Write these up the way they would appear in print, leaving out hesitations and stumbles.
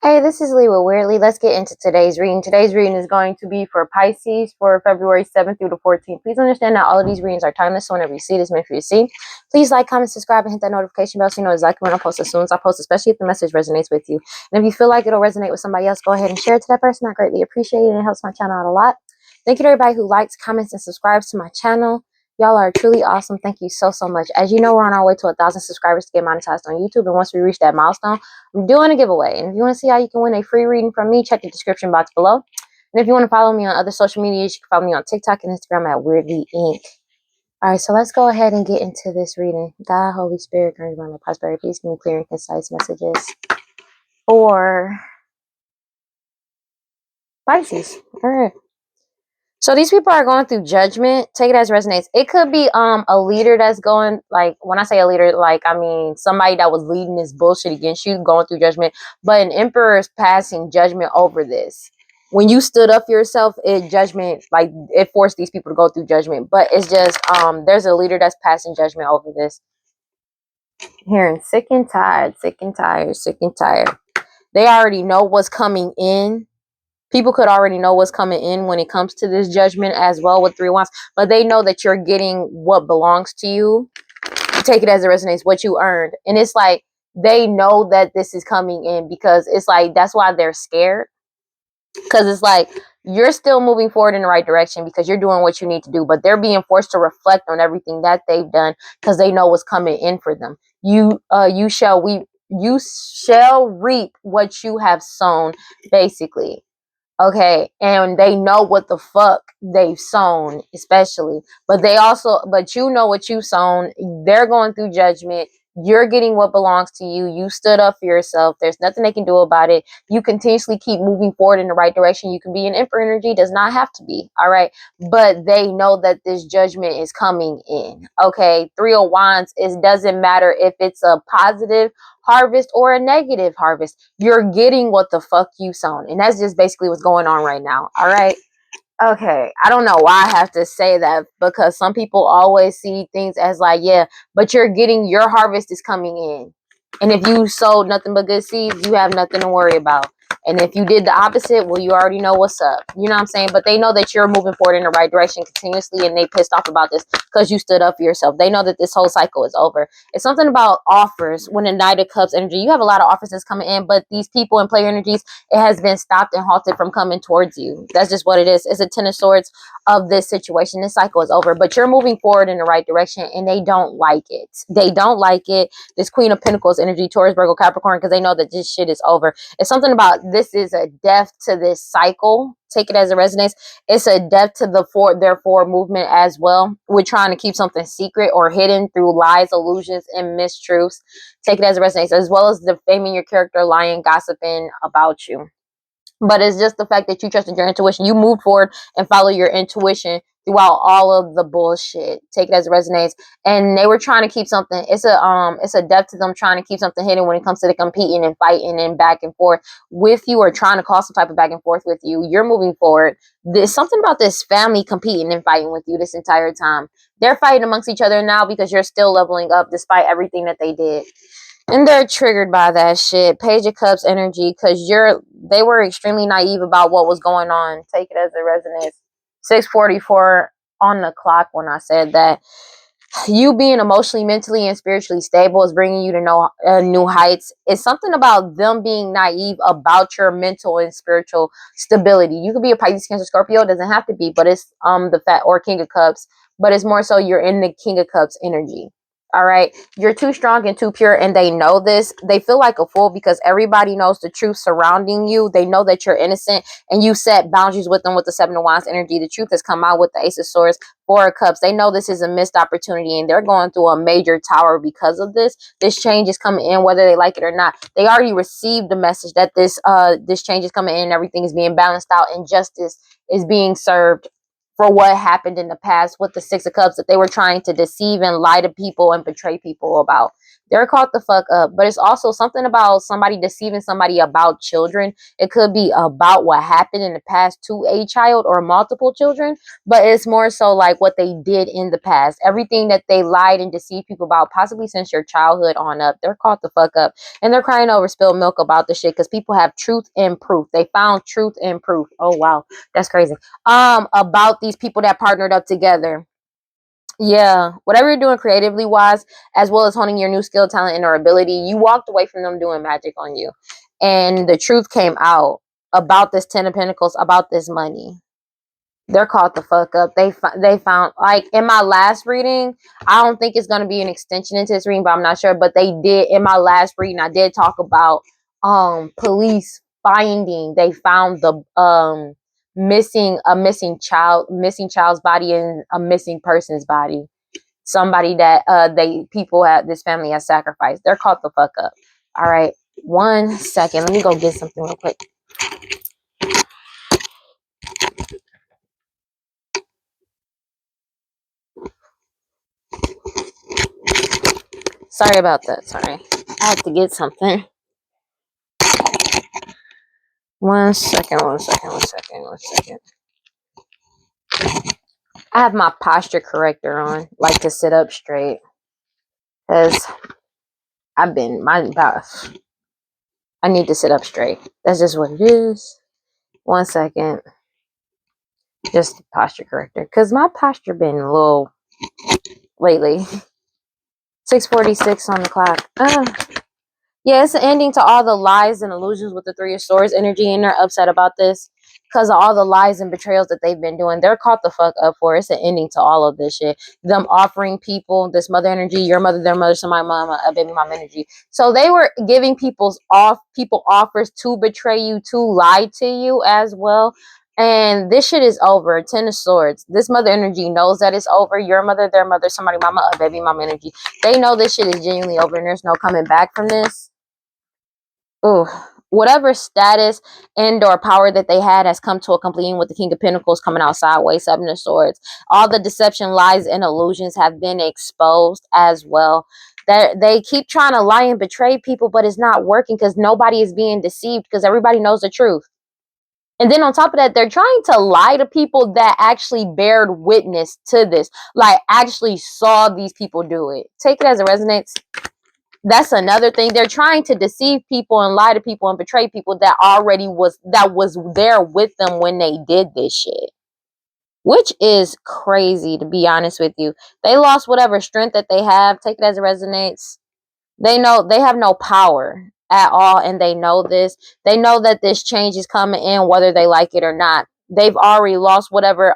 Hey, this is Lee with WeirdLee. Let's get into today's reading. Today's reading is going to be for Pisces for February 7th through the 14th. Please understand that all of these readings are timeless, so whenever you see it, it's meant for you to see. Please like, comment, subscribe, and hit that notification bell so you know exactly when I post as soon as I post, especially if the message resonates with you. And if you feel like it'll resonate with somebody else, go ahead and share it to that person. I greatly appreciate it, and it helps my channel out a lot. Thank you to everybody who likes, comments, and subscribes to my channel. Y'all are truly awesome. Thank you so much. As you know, we're on our way to 1,000 subscribers to get monetized on YouTube. And once we reach that milestone, I'm doing a giveaway. And if you want to see how you can win a free reading from me, check the description box below. And if you want to follow me on other social medias, you can follow me on TikTok and Instagram at WeirdLee Inc. All right, so let's go ahead and get into this reading. God, Holy Spirit, grant me my prosperity. Please give me clear and concise messages for Pisces. All right. So these people are going through judgment. Take it as resonates. It could be a leader that's going, like, when I say a leader, like, I mean somebody that was leading this bullshit against you, going through judgment. But an emperor is passing judgment over this. When you stood up for yourself, it forced these people to go through judgment. But it's just there's a leader that's passing judgment over this. Hearing sick and tired, sick and tired, sick and tired. They already know what's coming in. People could already know what's coming in when it comes to this judgment as well with 3 wands, but they know that you're getting what belongs to you. Take it as it resonates, what you earned. And it's like they know that this is coming in because it's like that's why they're scared. Because it's like you're still moving forward in the right direction because you're doing what you need to do, but they're being forced to reflect on everything that they've done because they know what's coming in for them. You shall reap what you have sown, basically. Okay, and they know what the fuck they've sown, especially. But you know what you sown. They're going through judgment. You're getting what belongs to you. You stood up for yourself. There's nothing they can do about it. You continuously keep moving forward in the right direction. You can be an emperor energy, does not have to be. All right. But they know that this judgment is coming in. Okay. 3 of Wands, it doesn't matter if it's a positive harvest or a negative harvest. You're getting what the fuck you sown. And that's just basically what's going on right now. All right. Okay. I don't know why I have to say that because some people always see things as like, yeah, but you're getting your harvest is coming in. And if you sowed nothing but good seeds, you have nothing to worry about. And if you did the opposite, well, you already know what's up. You know what I'm saying? But they know that you're moving forward in the right direction continuously, and they pissed off about this because you stood up for yourself. They know that this whole cycle is over. It's something about offers when the Knight of Cups energy. You have a lot of offers that's coming in, but these people and player energies, it has been stopped and halted from coming towards you. That's just what it is. It's a 10 of Swords of this situation. This cycle is over, but you're moving forward in the right direction, and they don't like it. They don't like it. This Queen of Pentacles energy, Taurus, Virgo, Capricorn, because they know that this shit is over. It's something about this is a death to this cycle. Take it as it resonates. It's a death to their forward movement as well. We're trying to keep something secret or hidden through lies, illusions, and mistruths. Take it as it resonates, as well as defaming your character, lying, gossiping about you. But it's just the fact that you trusted your intuition. You moved forward and followed your intuition throughout all of the bullshit. Take it as it resonates. And they were trying to keep something. It's a depth to them trying to keep something hidden when it comes to the competing and fighting and back and forth with you, or trying to cause some type of back and forth with you. You're moving forward. There's something about this family competing and fighting with you this entire time. They're fighting amongst each other now because you're still leveling up despite everything that they did. And they're triggered by that shit. Page of Cups energy, because they were extremely naive about what was going on. Take it as it resonates. 6:44 on the clock when I said that. You being emotionally, mentally, and spiritually stable is bringing you to new heights. It's something about them being naive about your mental and spiritual stability. You could be a Pisces, Cancer, Scorpio. It doesn't have to be, but it's or King of Cups. But it's more so you're in the King of Cups energy. All right. You're too strong and too pure, and they know this. They feel like a fool because everybody knows the truth surrounding you. They know that you're innocent, and you set boundaries with them with the 7 of Wands energy. The truth has come out with the Ace of Swords, 4 of Cups. They know this is a missed opportunity, and they're going through a major tower because of this. This change is coming in, whether they like it or not. They already received the message that this change is coming in, and everything is being balanced out, and justice is being served for what happened in the past with the 6 of Cups that they were trying to deceive and lie to people and betray people about. They're caught the fuck up. But it's also something about somebody deceiving somebody about children. It could be about what happened in the past to a child or multiple children, but it's more so like what they did in the past. Everything that they lied and deceived people about, possibly since your childhood on up, they're caught the fuck up. And they're crying over spilled milk about the shit because people have truth and proof. They found truth and proof. Oh wow, that's crazy. About these people that partnered up together. Yeah, whatever you're doing creatively wise, as well as honing your new skill, talent, and or ability, you walked away from them doing magic on you, and the truth came out about this Ten of Pentacles, about this money. They're caught the fuck up. They found, like in my last reading, I don't think it's gonna be an extension into this reading, but I'm not sure. But they did in my last reading. I did talk about police finding. They found the missing child's body and a missing person's body. Somebody that this family has sacrificed. They're caught the fuck up. All right, 1 second. Let me go get something real quick. Sorry about that. Sorry. I had to get something. 1 second, 1 second, 1 second, 1 second. I have my posture corrector on, like to sit up straight. Because I need to sit up straight. That's just what it is. 1 second. Just posture corrector. Because my posture been a little lately. 6:46 on the clock. Yeah, it's an ending to all the lies and illusions with the Three of Swords energy, and they're upset about this because of all the lies and betrayals that they've been doing. They're caught the fuck up for it. It's an ending to all of this shit. Them offering people this mother energy, your mother, their mother, so my mama, a baby mom energy. So they were giving people offers to betray you, to lie to you as well. And this shit is over. 10 of Swords. This mother energy knows that it's over. Your mother, their mother, somebody, mama, a baby mom energy. They know this shit is genuinely over and there's no coming back from this. Ooh, whatever status and or power that they had has come to a completion with the King of Pentacles coming out sideways, 7 of Swords. All the deception, lies, and illusions have been exposed as well. They keep trying to lie and betray people, but it's not working because nobody is being deceived because everybody knows the truth. And then on top of that, they're trying to lie to people that actually bared witness to this, like actually saw these people do it. Take it as it resonates. That's another thing. They're trying to deceive people and lie to people and betray people that was there with them when they did this shit. Which is crazy, to be honest with you. They lost whatever strength that they have. Take it as it resonates. They know they have no power at all, and they know this. They know that this change is coming in whether they like it or not. They've already lost whatever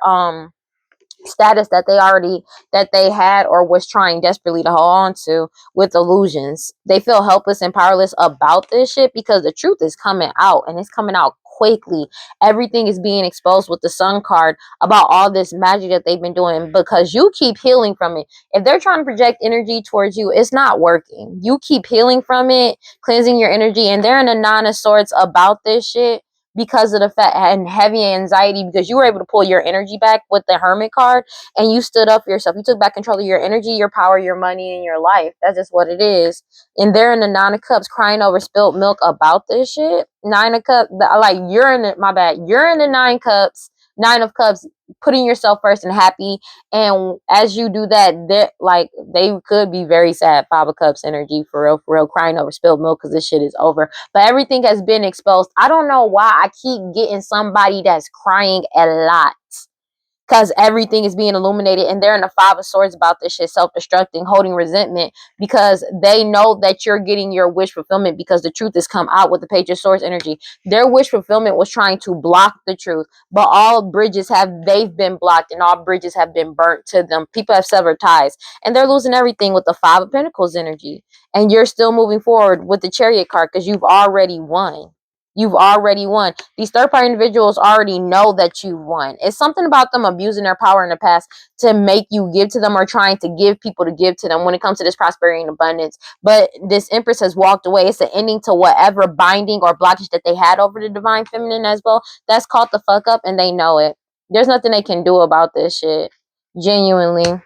status that they had or was trying desperately to hold on to with illusions. They feel helpless and powerless about this shit because the truth is coming out, and it's coming out quickly. Everything is being exposed with the Sun card about all this magic that they've been doing because you keep healing from it. If they're trying to project energy towards you, it's not working. You keep healing from it, cleansing your energy, and they're in a 9 of Swords about this shit because of the fact and heavy anxiety because you were able to pull your energy back with the Hermit card and you stood up for yourself. You took back control of your energy, your power, your money, and your life. That's just what it is. And they're in the 9 of Cups crying over spilled milk about this shit. 9 of Cups, like you're in it, my bad. You're in the 9 Cups, 9 of Cups, putting yourself first and happy. And as you do that, they could be very sad. 5 of Cups energy, for real, crying over spilled milk because this shit is over. But everything has been exposed. I don't know why I keep getting somebody that's crying a lot. Because everything is being illuminated and they're in the 5 of Swords about this shit, self-destructing, holding resentment because they know that you're getting your wish fulfillment because the truth has come out with the Page of Swords energy. Their wish fulfillment was trying to block the truth, but they've been blocked and all bridges have been burnt to them. People have severed ties and they're losing everything with the 5 of Pentacles energy. And you're still moving forward with the Chariot card because you've already won. You've already won. These third-party individuals already know that you won. It's something about them abusing their power in the past to make you give to them or trying to give people to give to them when it comes to this prosperity and abundance. But this Empress has walked away. It's an ending to whatever binding or blockage that they had over the Divine Feminine as well. That's caught the fuck up and they know it. There's nothing they can do about this shit. Genuinely.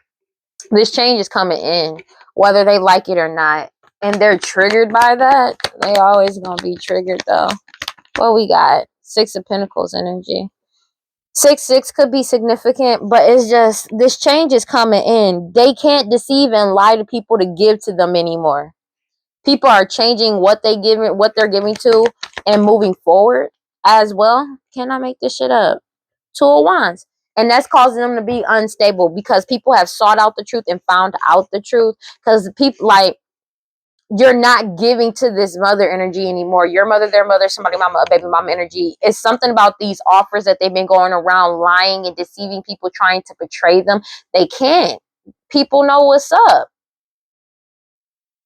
This change is coming in, whether they like it or not. and they're triggered by that. They always gonna be triggered though. What we got? 6 of Pentacles energy. 6 could be significant, but it's just this change is coming in. They can't deceive and lie to people to give to them anymore. People are changing what they're giving to, and moving forward as well. Can I make this shit up? 2 of Wands. And that's causing them to be unstable because people have sought out the truth and found out the truth. Because people, like, you're not giving to this mother energy anymore. Your mother, their mother, somebody mama, a baby mama energy. It's something about these offers that they've been going around lying and deceiving people, trying to betray them. They can't. People know what's up.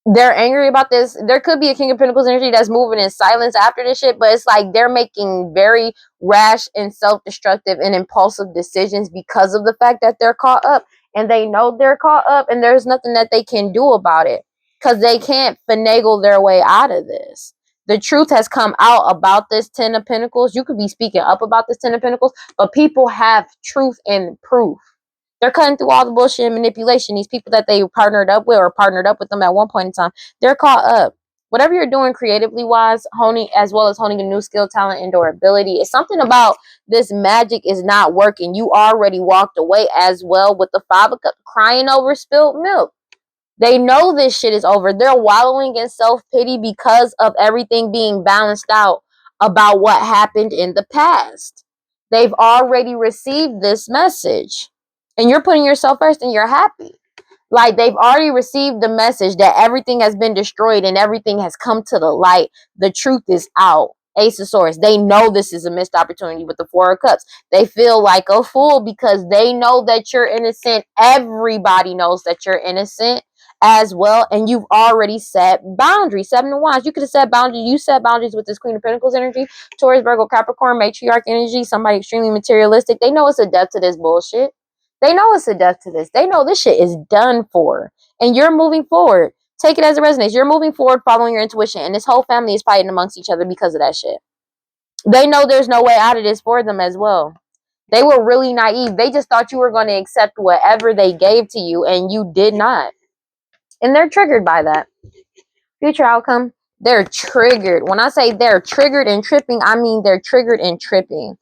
They're angry about this. There could be a King of Pentacles energy that's moving in silence after this shit, but it's like they're making very rash and self-destructive and impulsive decisions because of the fact that they're caught up, and they know they're caught up, and there's nothing that they can do about it because they can't finagle their way out of this. The truth has come out about this 10 of Pentacles. You could be speaking up about this 10 of Pentacles, but people have truth and proof. They're cutting through all the bullshit and manipulation. These people that they partnered up with or partnered up with them at one point in time, they're caught up. Whatever you're doing creatively wise, honing as well as honing a new skill, talent, and or ability, it's something about this magic is not working. You already walked away as well with the 5 of Cups, crying over spilled milk. They know this shit is over. They're wallowing in self-pity because of everything being balanced out about what happened in the past. They've already received this message. And you're putting yourself first and you're happy. Like, they've already received the message that everything has been destroyed and everything has come to the light. The truth is out. Ace of Swords. They know this is a missed opportunity with the 4 of Cups. They feel like a fool because they know that you're innocent. Everybody knows that you're innocent as well. And you've already set boundaries. 7 of Wands. You could have set boundaries. You set boundaries with this Queen of Pentacles energy. Taurus, Virgo, Capricorn, matriarch energy. Somebody extremely materialistic. They know it's a death to this bullshit. They know it's a death to this. They know this shit is done for. And you're moving forward. Take it as it resonates. You're moving forward, following your intuition. And this whole family is fighting amongst each other because of that shit. They know there's no way out of this for them as well. They were really naive. They just thought you were going to accept whatever they gave to you, and you did not. And they're triggered by that. Future outcome, they're triggered. When I say they're triggered and tripping, I mean they're triggered and tripping.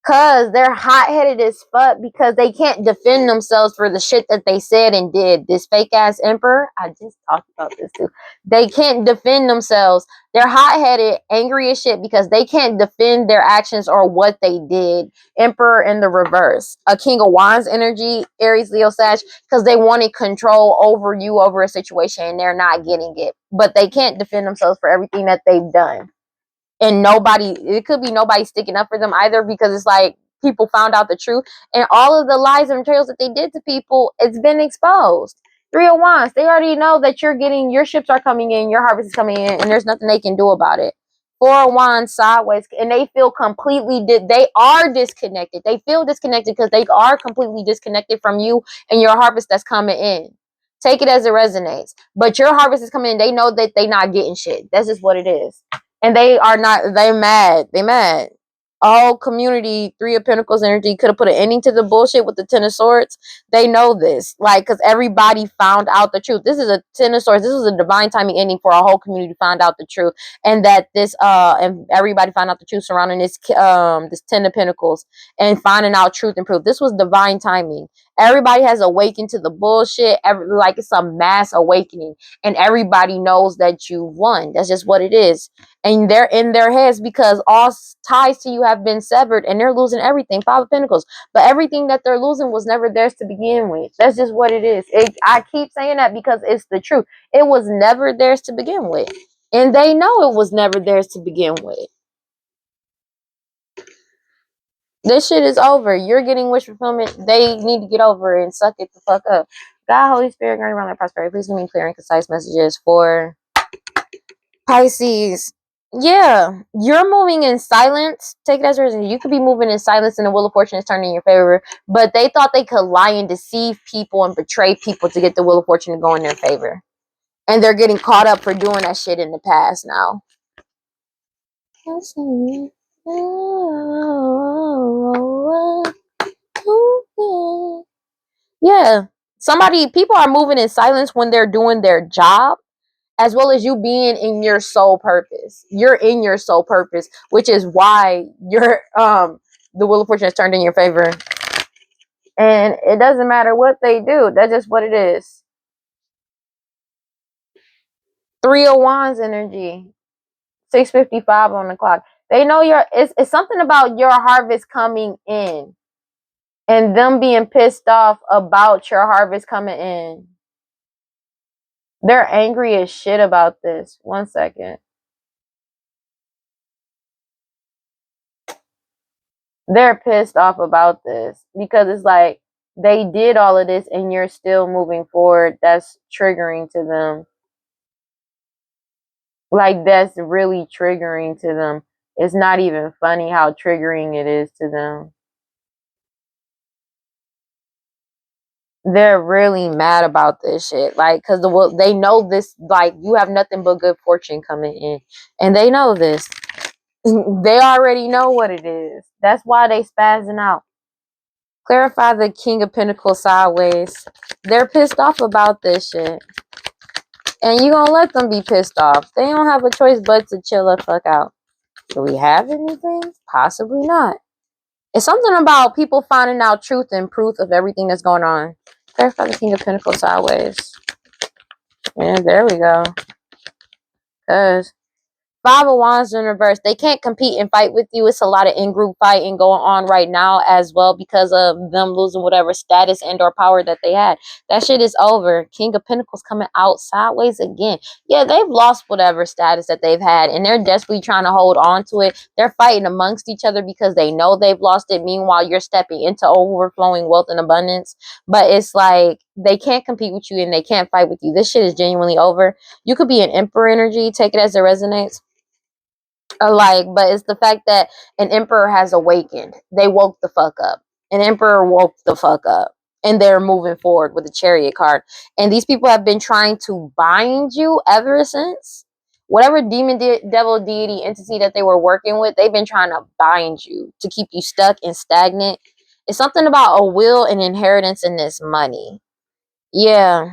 Because they're hot-headed as fuck because they can't defend themselves for the shit that they said and did. This fake-ass emperor, I just talked about this too. They can't defend themselves. They're hot-headed, angry as shit because they can't defend their actions or what they did. Emperor in the reverse. A King of Wands energy, Aries, Leo, Sag, because they wanted control over you, over a situation, and they're not getting it. But they can't defend themselves for everything that they've done. And nobody, it could be nobody sticking up for them either, because it's like people found out the truth and all of the lies and betrayals that they did to people, it's been exposed. 3 of Wands, they already know that you're getting, your ships are coming in, your harvest is coming in, and there's nothing they can do about it. 4 of Wands sideways, and they feel completely, they are disconnected. They feel disconnected because they are completely disconnected from you and your harvest that's coming in. Take it as it resonates. But your harvest is coming in. They know that they not getting shit. That's just what it is. And they are not, they mad. They mad. All community, 3 of Pentacles energy could have put an ending to the bullshit with the 10 of Swords. They know this. Like, because everybody found out the truth. This is a 10 of Swords. This was a divine timing ending for a whole community to find out the truth. And that this, and everybody found out the truth surrounding this, this 10 of Pentacles and finding out truth and proof. This was divine timing. Everybody has awakened to the bullshit. Like, it's a mass awakening. And everybody knows that you won. That's just what it is. And they're in their heads because all ties to you have been severed and they're losing everything. 5 of Pentacles. But everything that they're losing was never theirs to begin with. That's just what it is. I keep saying that because it's the truth. It was never theirs to begin with. And they know it was never theirs to begin with. This shit is over. You're getting wish fulfillment. They need to get over it and suck it the fuck up. God, Holy Spirit, guide around their prosperity. Please give me clear and concise messages for Pisces. Yeah, you're moving in silence. Take it as a reason. You could be moving in silence and the wheel of fortune is turning in your favor. But they thought they could lie and deceive people and betray people to get the wheel of fortune to go in their favor. And they're getting caught up for doing that shit in the past now. Yeah. People are moving in silence when they're doing their job. as well as you being in your soul purpose. You're in your soul purpose, which is why you're the Wheel of Fortune has turned in your favor. And it doesn't matter what they do. That's just what it is. Three of Wands energy. 6:55 on the clock. They know it's something about your harvest coming in. And them being pissed off about your harvest coming in. They're angry as shit about this. 1 second. They're pissed off about this because it's like they did all of this and you're still moving forward. That's triggering to them. Like, that's really triggering to them. It's not even funny how triggering it is to them. They're really mad about this shit. Like, because they know this, like, you have nothing but good fortune coming in. And they know this. They already know what it is. That's why they spazzing out. Clarify the King of Pentacles sideways. They're pissed off about this shit. And you gonna let them be pissed off. They don't have a choice but to chill the fuck out. Do we have anything? Possibly not. It's something about people finding out truth and proof of everything that's going on. Clarify the King of Pentacles sideways. Yeah, there we go. Because Five of Wands in reverse. They can't compete and fight with you. It's a lot of in-group fighting going on right now as well because of them losing whatever status and or power that they had. That shit is over. King of Pentacles coming out sideways again. Yeah, they've lost whatever status that they've had and they're desperately trying to hold on to it. They're fighting amongst each other because they know they've lost it. Meanwhile, you're stepping into overflowing wealth and abundance. But it's like they can't compete with you and they can't fight with you. This shit is genuinely over. You could be an Emperor energy. Take it as it resonates. But it's the fact that an emperor has awakened. They woke the fuck up. An emperor woke the fuck up. And they're moving forward with the Chariot card. And these people have been trying to bind you ever since. Whatever demon, devil, deity, entity that they were working with, they've been trying to bind you to keep you stuck and stagnant. It's something about a will and inheritance in this money. Yeah.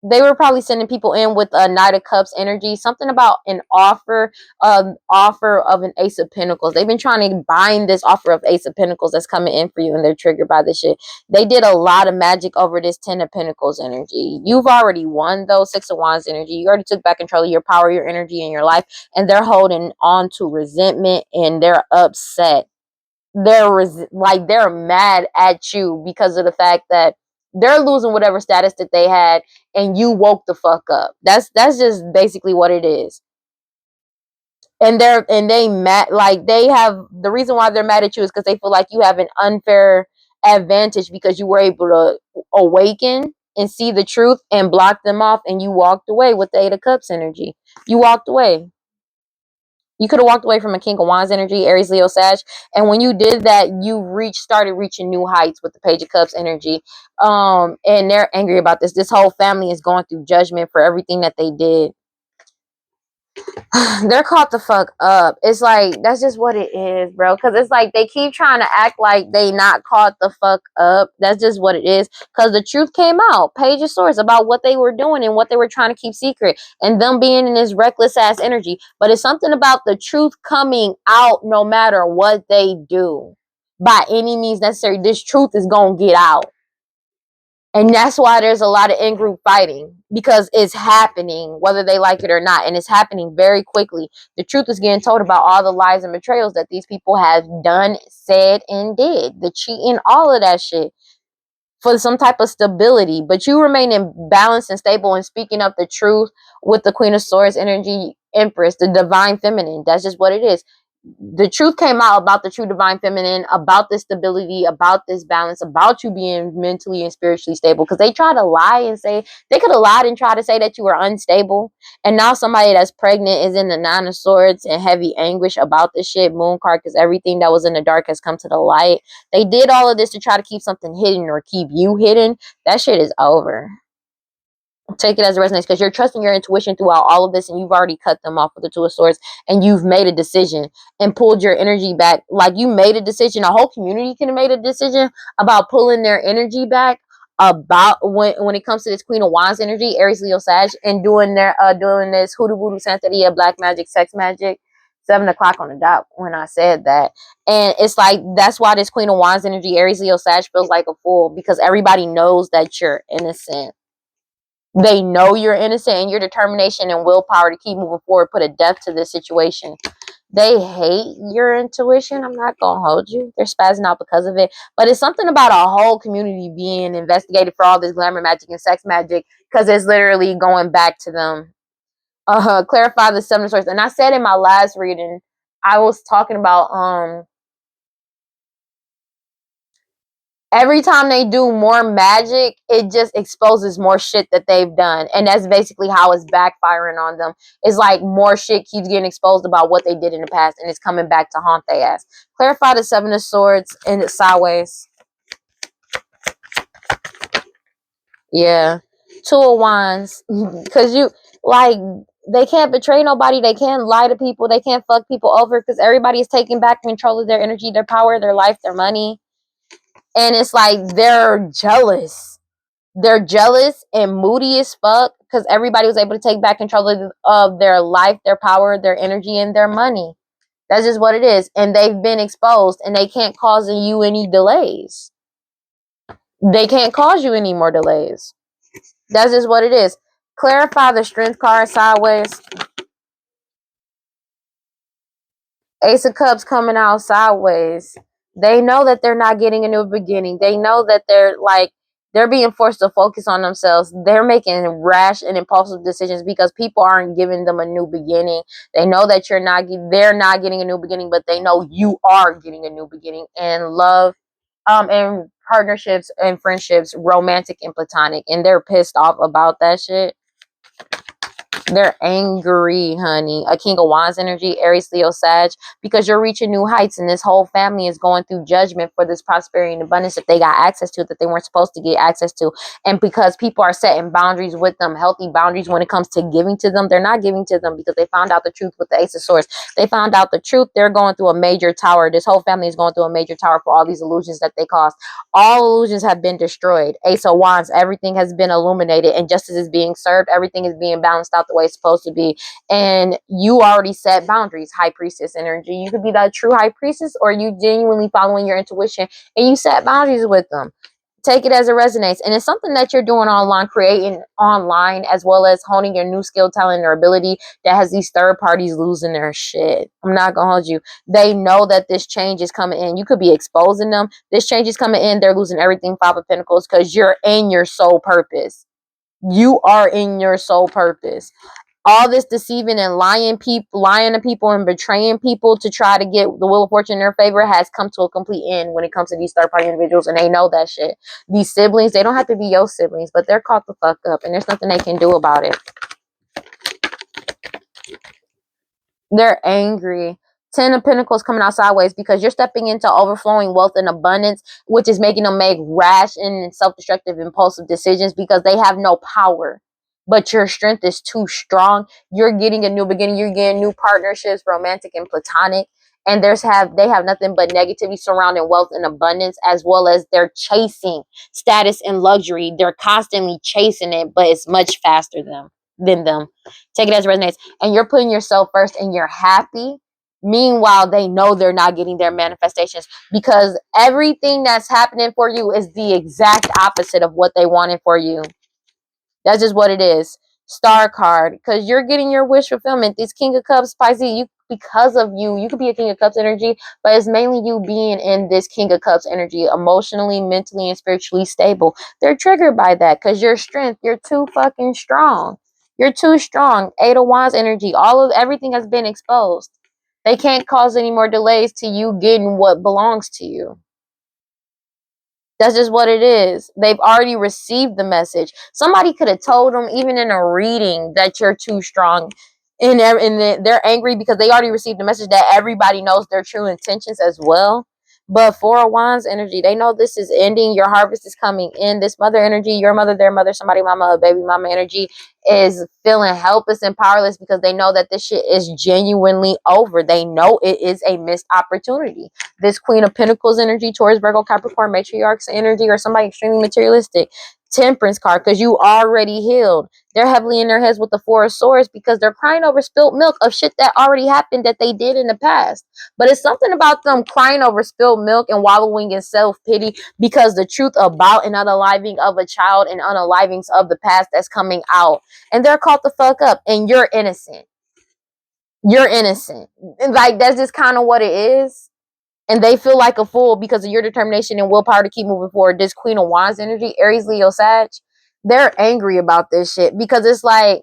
They were probably sending people in with a Knight of Cups energy. Something about an offer of an Ace of Pentacles. They've been trying to bind this offer of Ace of Pentacles that's coming in for you, and they're triggered by this shit. They did a lot of magic over this Ten of Pentacles energy. You've already won, though. Six of Wands energy. You already took back control of your power, your energy, and your life, and they're holding on to resentment, and they're upset. They're mad at you because of the fact that they're losing whatever status that they had and you woke the fuck up. That's just basically what it is. And they mad, like, they have the reason why they're mad at you is because they feel like you have an unfair advantage because you were able to awaken and see the truth and block them off, and you walked away with the Eight of Cups energy. You walked away. You could have walked away from a King of Wands energy, Aries, Leo, Sag. And when you did that, you started reaching new heights with the Page of Cups energy. And they're angry about this. This whole family is going through judgment for everything that they did. They're caught the fuck up. It's like, that's just what it is, bro. Because it's like they keep trying to act like they not caught the fuck up. That's just what it is. Because the truth came out. Page of Swords about what they were doing and what they were trying to keep secret. And them being in this reckless ass energy. But it's something about the truth coming out no matter what they do. By any means necessary. This truth is going to get out. And that's why there's a lot of in-group fighting, because it's happening whether they like it or not, and it's happening very quickly. The truth is getting told about all the lies and betrayals that these people have done, said, and did. The cheating, all of that shit, for some type of stability. But you remain in balance and stable and speaking up the truth with the Queen of Swords energy, Empress, the divine feminine. That's just what it is. The truth came out about the true divine feminine, about this stability, about this balance, about you being mentally and spiritually stable. Because they try to lie and say, they could have lied and tried to say that you were unstable. And now somebody that's pregnant is in the Nine of Swords and heavy anguish about this shit. Moon card, because everything that was in the dark has come to the light. They did all of this to try to keep something hidden or keep you hidden. That shit is over. Take it as a resonance, because you're trusting your intuition throughout all of this, and you've already cut them off with the Two of Swords, and you've made a decision and pulled your energy back. Like, you made a decision. A whole community could have made a decision about pulling their energy back about when it comes to this Queen of Wands energy, Aries, Leo, Sag, and doing this hoodoo voodoo santeria, black magic, sex magic, 7 o'clock on the dot when I said that. And it's like, that's why this Queen of Wands energy, Aries, Leo, Sag, feels like a fool, because everybody knows that you're innocent. They know you're innocent, and your determination and willpower to keep moving forward put a depth to this situation. They hate your intuition. I'm not gonna hold you. They're spazzing out because of it. But it's something about a whole community being investigated for all this glamour magic and sex magic, because it's literally going back to them. Clarify the 7 of Swords. And I said in my last reading, I was talking about every time they do more magic, it just exposes more shit that they've done. And that's basically how it's backfiring on them. It's like more shit keeps getting exposed about what they did in the past, and it's coming back to haunt their ass. Clarify the 7 of Swords and it's sideways. Yeah. 2 of Wands. Because you, like, they can't betray nobody. They can't lie to people. They can't fuck people over, because everybody is taking back control of their energy, their power, their life, their money. And it's like they're jealous. They're jealous and moody as fuck, because everybody was able to take back control of their life, their power, their energy, and their money. That's just what it is. And they've been exposed, and they can't cause you any delays. They can't cause you any more delays. That's just what it is. Clarify the Strength card sideways. Ace of Cups coming out sideways. They know that they're not getting a new beginning. They know that they're being forced to focus on themselves. They're making rash and impulsive decisions because people aren't giving them a new beginning. They know that they're not getting a new beginning, but they know you are getting a new beginning. And love, and partnerships and friendships, romantic and platonic. And they're pissed off about that shit. They're angry, honey. A King of Wands energy, Aries, Leo, Sag, because you're reaching new heights, and this whole family is going through judgment for this prosperity and abundance that they got access to, that they weren't supposed to get access to. And because people are setting boundaries with them, healthy boundaries when it comes to giving to them, they're not giving to them because they found out the truth with the Ace of Swords. They found out the truth. They're going through a major tower. This whole family is going through a major tower for all these illusions that they caused. All illusions have been destroyed. Ace of Wands, everything has been illuminated, and justice is being served. Everything is being balanced out the way it's supposed to be. And you already set boundaries. High Priestess energy. You could be that true High Priestess, or you genuinely following your intuition and you set boundaries with them. Take it as it resonates. And it's something that you're doing online, creating online, as well as honing your new skill, talent, or ability that has these third parties losing their shit. I'm not gonna hold you. They know that this change is coming in. You could be exposing them. This change is coming in. They're losing everything, 5 of Pentacles, because you're in your soul purpose. You are in your soul purpose. All this deceiving and lying to people and betraying people to try to get the Wheel of Fortune in their favor has come to a complete end when it comes to these third-party individuals, and they know that shit. These siblings, they don't have to be your siblings, but they're caught the fuck up, and there's nothing they can do about it. They're angry. 10 of Pentacles coming out sideways because you're stepping into overflowing wealth and abundance, which is making them make rash and self-destructive, impulsive decisions because they have no power. But your strength is too strong. You're getting a new beginning. You're getting new partnerships, romantic and platonic. And they have nothing but negativity surrounding wealth and abundance, as well as they're chasing status and luxury. They're constantly chasing it, but it's much faster than them. Take it as it resonates. And you're putting yourself first and you're happy. Meanwhile, they know they're not getting their manifestations because everything that's happening for you is the exact opposite of what they wanted for you. That's just what it is. Star card, because you're getting your wish fulfillment. This King of Cups, Pisces, because of you could be a King of Cups energy, but it's mainly you being in this King of Cups energy, emotionally, mentally, and spiritually stable. They're triggered by that because your strength, you're too fucking strong. You're too strong. 8 of Wands energy, everything has been exposed. They can't cause any more delays to you getting what belongs to you. That's just what it is. They've already received the message. Somebody could have told them, even in a reading, that you're too strong. And they're angry because they already received the message that everybody knows their true intentions as well. But Four of Wands energy, they know this is ending. Your harvest is coming in. This mother energy, your mother, their mother, somebody mama, a baby mama energy is feeling helpless and powerless because they know that this shit is genuinely over. They know it is a missed opportunity. This Queen of Pentacles energy, Taurus, Virgo, Capricorn, matriarchs energy, or somebody extremely materialistic. Temperance card, because you already healed. They're heavily in their heads with the Four of Swords because they're crying over spilled milk of shit that already happened that they did in the past. But it's something about them crying over spilled milk and wallowing in self-pity because the truth about an unaliving of a child and unalivings of the past that's coming out. And they're caught the fuck up and you're innocent. You're innocent. Like, that's just kind of what it is. And they feel like a fool because of your determination and willpower to keep moving forward. This Queen of Wands energy, Aries, Leo, Sag, they're angry about this shit because it's like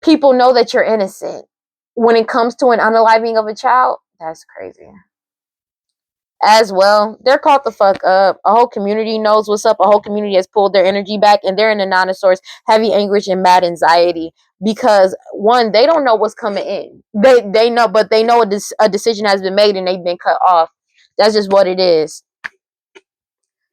people know that you're innocent. When it comes to an unaliving of a child, that's crazy. As well, they're caught the fuck up. A whole community knows what's up. A whole community has pulled their energy back, and they're in the nine of swords, heavy anguish and mad anxiety because one, they don't know what's coming in. They know, but they know a decision has been made and they've been cut off. That's just what it is.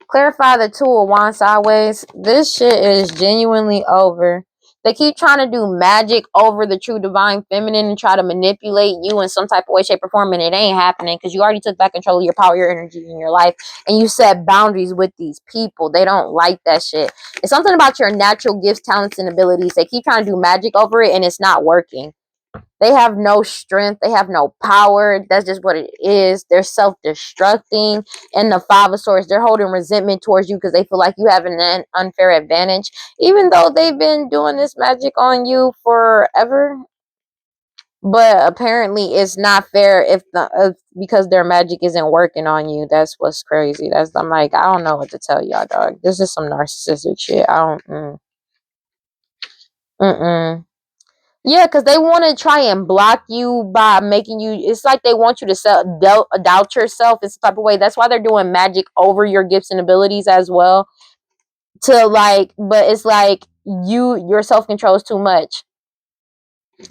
Clarify the Two of Wands sideways. This shit is genuinely over. They keep trying to do magic over the true divine feminine and try to manipulate you in some type of way, shape, or form, and it ain't happening because you already took back control of your power, your energy, in your life, and you set boundaries with these people. They don't like that shit. It's something about your natural gifts, talents, and abilities. They keep trying to do magic over it, and it's not working. They have no strength. They have no power. That's just what it is. They're self-destructing. And the Five of Swords, they're holding resentment towards you because they feel like you have an unfair advantage. Even though they've been doing this magic on you forever. But apparently it's not fair because their magic isn't working on you. That's what's crazy. I'm like, I don't know what to tell y'all, dog. This is some narcissistic shit. I don't. Yeah, because they want to try and block you by making you. It's like they want you to doubt yourself. It's a type of way. That's why they're doing magic over your gifts and abilities as well. But it's like your self control is too much.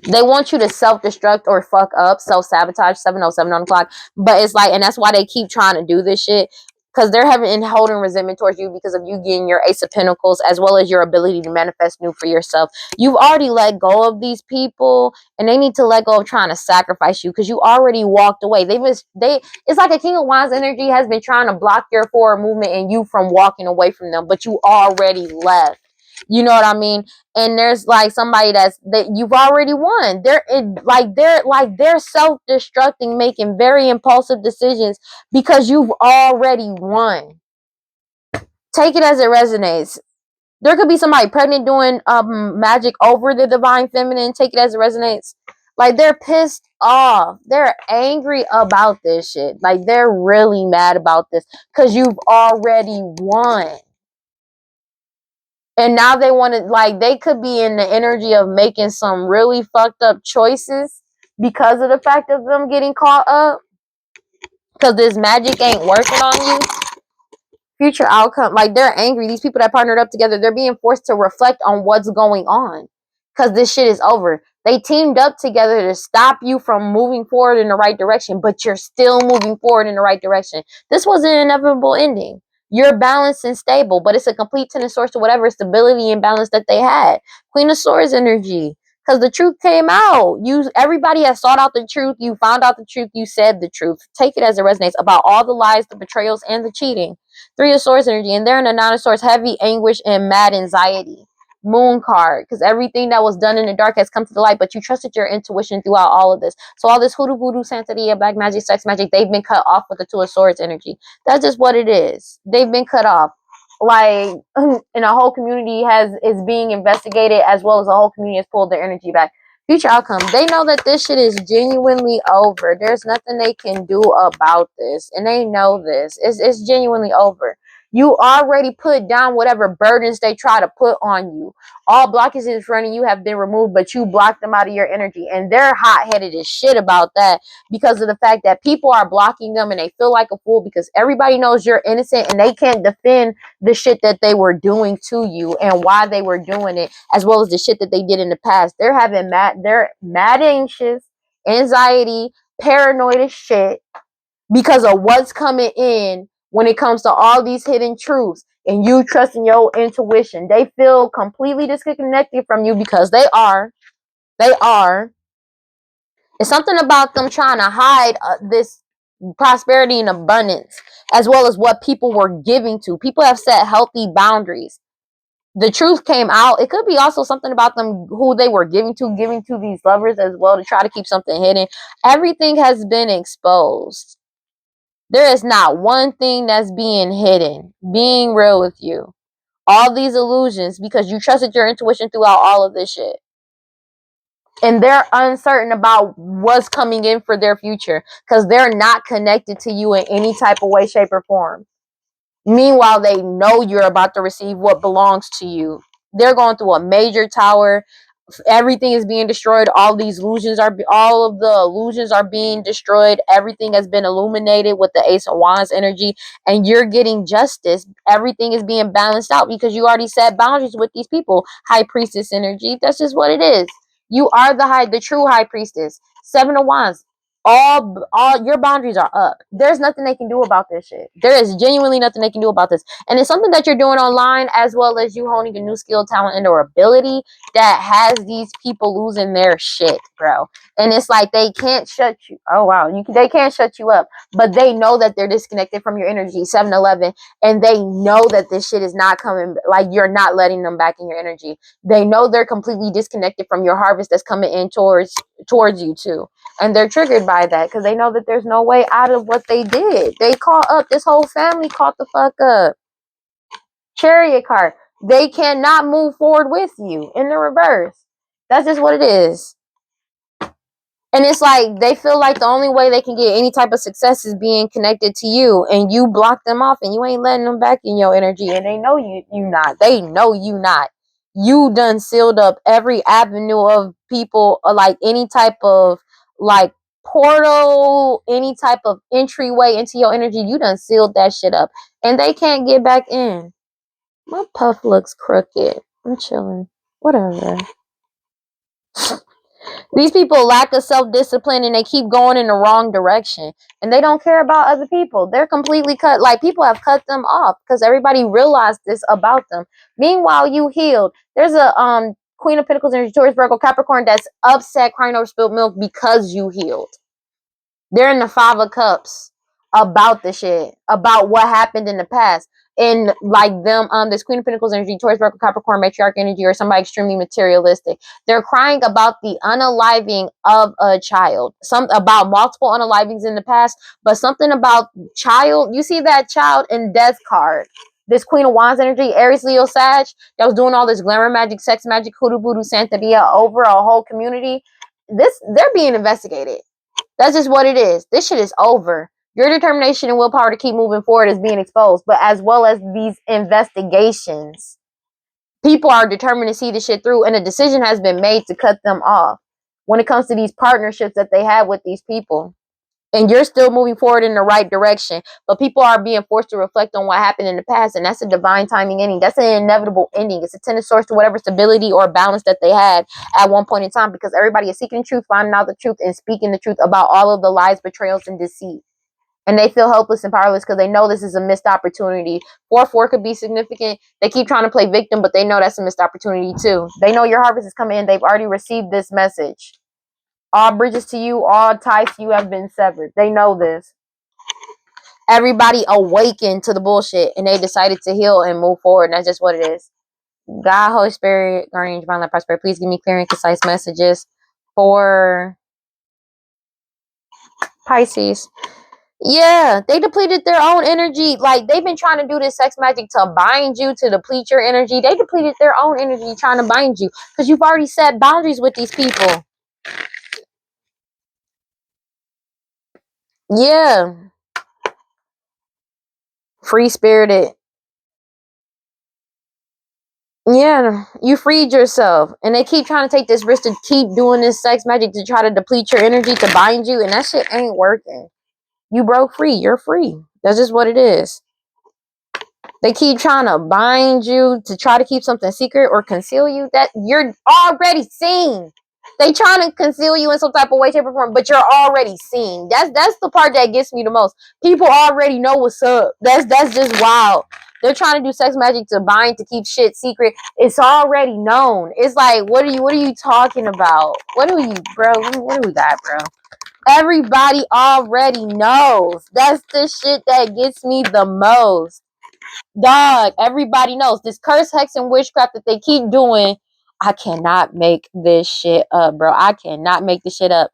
They want you to self-destruct or fuck up, self-sabotage, 7:07 on the clock. But it's like, and that's why they keep trying to do this shit. Because they're holding resentment towards you because of you getting your Ace of Pentacles as well as your ability to manifest new for yourself. You've already let go of these people and they need to let go of trying to sacrifice you because you already walked away. It's like a King of Wands energy has been trying to block your forward movement and you from walking away from them, but you already left. You know what I mean? And there's like somebody that you've already won. They're self-destructing, making very impulsive decisions because you've already won. Take it as it resonates. There could be somebody pregnant doing magic over the divine feminine. Take it as it resonates. Like, they're pissed off. They're angry about this shit. Like, they're really mad about this because you've already won. And now they want to, like, they could be in the energy of making some really fucked up choices because of the fact of them getting caught up. Because this magic ain't working on you. Future outcome, like, they're angry. These people that partnered up together, they're being forced to reflect on what's going on. Because this shit is over. They teamed up together to stop you from moving forward in the right direction. But you're still moving forward in the right direction. This was an inevitable ending. You're balanced and stable, but it's a complete Ten of Swords to whatever stability and balance that they had. Queen of Swords energy, because the truth came out. Everybody has sought out the truth. You found out the truth. You said the truth. Take it as it resonates about all the lies, the betrayals, and the cheating. Three of Swords energy, and they're in the Nine of Swords, heavy anguish and mad anxiety. Moon card, because everything that was done in the dark has come to the light, but you trusted your intuition throughout all of this. So all this hoodoo, voodoo, santeria, black magic, sex magic, they've been cut off with the Two of Swords energy. That's just what it is. They've been cut off. Like, and a whole community is being investigated, as well as a whole community has pulled their energy back. Future outcome. They know that this shit is genuinely over. There's nothing they can do about this, and they know this. It's genuinely over. You already put down whatever burdens they try to put on you. All blockages in front of you have been removed, but you blocked them out of your energy. And they're hot-headed as shit about that because of the fact that people are blocking them and they feel like a fool because everybody knows you're innocent and they can't defend the shit that they were doing to you and why they were doing it, as well as the shit that they did in the past. They're mad anxious, anxiety, paranoid as shit because of what's coming in when it comes to all these hidden truths and you trusting your intuition. They feel completely disconnected from you because they are. They are. It's something about them trying to hide this prosperity and abundance, as well as what people were giving to. People have set healthy boundaries. The truth came out. It could be also something about them who they were giving to these lovers as well, to try to keep something hidden. Everything has been exposed. There is not one thing that's being hidden. Being real with you. All these illusions because you trusted your intuition throughout all of this shit. And they're uncertain about what's coming in for their future because they're not connected to you in any type of way, shape, or form. Meanwhile, they know you're about to receive what belongs to you. They're going through a major tower. Everything is being destroyed. All of the illusions are being destroyed. Everything has been illuminated with the Ace of Wands energy, and you're getting justice. Everything is being balanced out because you already set boundaries with these people. High Priestess energy. That's just what it is. You are the true High Priestess. Seven of Wands. All your boundaries are up. There's nothing they can do about this shit. There is genuinely nothing they can do about this. And it's something that you're doing online, as well as you honing a new skill, talent, and or ability that has these people losing their shit, bro. And it's like they can't shut you. Oh wow, they can't shut you up, but they know that they're disconnected from your energy. 7-Eleven, and they know that this shit is not coming. Like you're not letting them back in your energy. They know they're completely disconnected from your harvest that's coming in towards you too, and they're triggered by that because they know that there's no way out of what they did. They caught up. This whole family caught the fuck up. Chariot card. They cannot move forward with you in the reverse. That's just what it is. And it's like they feel like the only way they can get any type of success is being connected to you, and you block them off and you ain't letting them back in your energy, and they know you not. They know you not. You done sealed up every avenue of people, like any type of like portal, any type of entryway into your energy. You done sealed that shit up, and they can't get back in. My puff looks crooked. I'm chilling. Whatever. These people lack of self-discipline and they keep going in the wrong direction. And they don't care about other people. They're completely cut. Like people have cut them off because everybody realized this about them. Meanwhile, you healed. There's a Queen of Pentacles and Taurus, Virgo, Capricorn that's upset crying over spilled milk because you healed. They're in the 5 of Cups about the shit, about what happened in the past. And like them, this Queen of Pentacles energy, Taurus, Virgo, Capricorn, matriarch energy, or somebody extremely materialistic. They're crying about the unaliving of a child. About multiple unalivings in the past, but something about child. You see that child in death card. This Queen of Wands energy, Aries, Leo, Sag, that was doing all this glamour magic, sex magic, hoodoo, voodoo, Santeria over a whole community. They're being investigated. That's just what it is. This shit is over. Your determination and willpower to keep moving forward is being exposed, but as well as these investigations, people are determined to see the shit through, and a decision has been made to cut them off when it comes to these partnerships that they have with these people. And you're still moving forward in the right direction, but people are being forced to reflect on what happened in the past, and that's a divine timing ending. That's an inevitable ending. It's a tendency source to whatever stability or balance that they had at one point in time, because everybody is seeking the truth, finding out the truth, and speaking the truth about all of the lies, betrayals, and deceit. And they feel helpless and powerless because they know this is a missed opportunity. 4-4 could be significant. They keep trying to play victim, but they know that's a missed opportunity too. They know your harvest is coming in. They've already received this message. All bridges to you, all ties to you have been severed. They know this. Everybody awakened to the bullshit and they decided to heal and move forward. And that's just what it is. God, Holy Spirit, Guardian, Divine Light, Prosperity, please give me clear and concise messages for Pisces. Yeah, they depleted their own energy. Like, they've been trying to do this sex magic to bind you, to deplete your energy. They depleted their own energy trying to bind you because you've already set boundaries with these people. Yeah. Free-spirited. Yeah, you freed yourself. And they keep trying to take this risk to keep doing this sex magic to try to deplete your energy, to bind you. And that shit ain't working. You broke free. You're free. That's just what it is. They keep trying to bind you to try to keep something secret or conceal you. That you're already seen. They trying to conceal you in some type of way, shape, or form, but you're already seen. That's the part that gets me the most. People already know what's up. That's just wild. They're trying to do sex magic to bind, to keep shit secret. It's already known. It's like, what are you talking about? What do you, bro? What do we got, bro? Everybody already knows. That's the shit that gets me the most. Dog, everybody knows this curse, hex, and witchcraft that they keep doing. I cannot make this shit up, bro. I cannot make this shit up.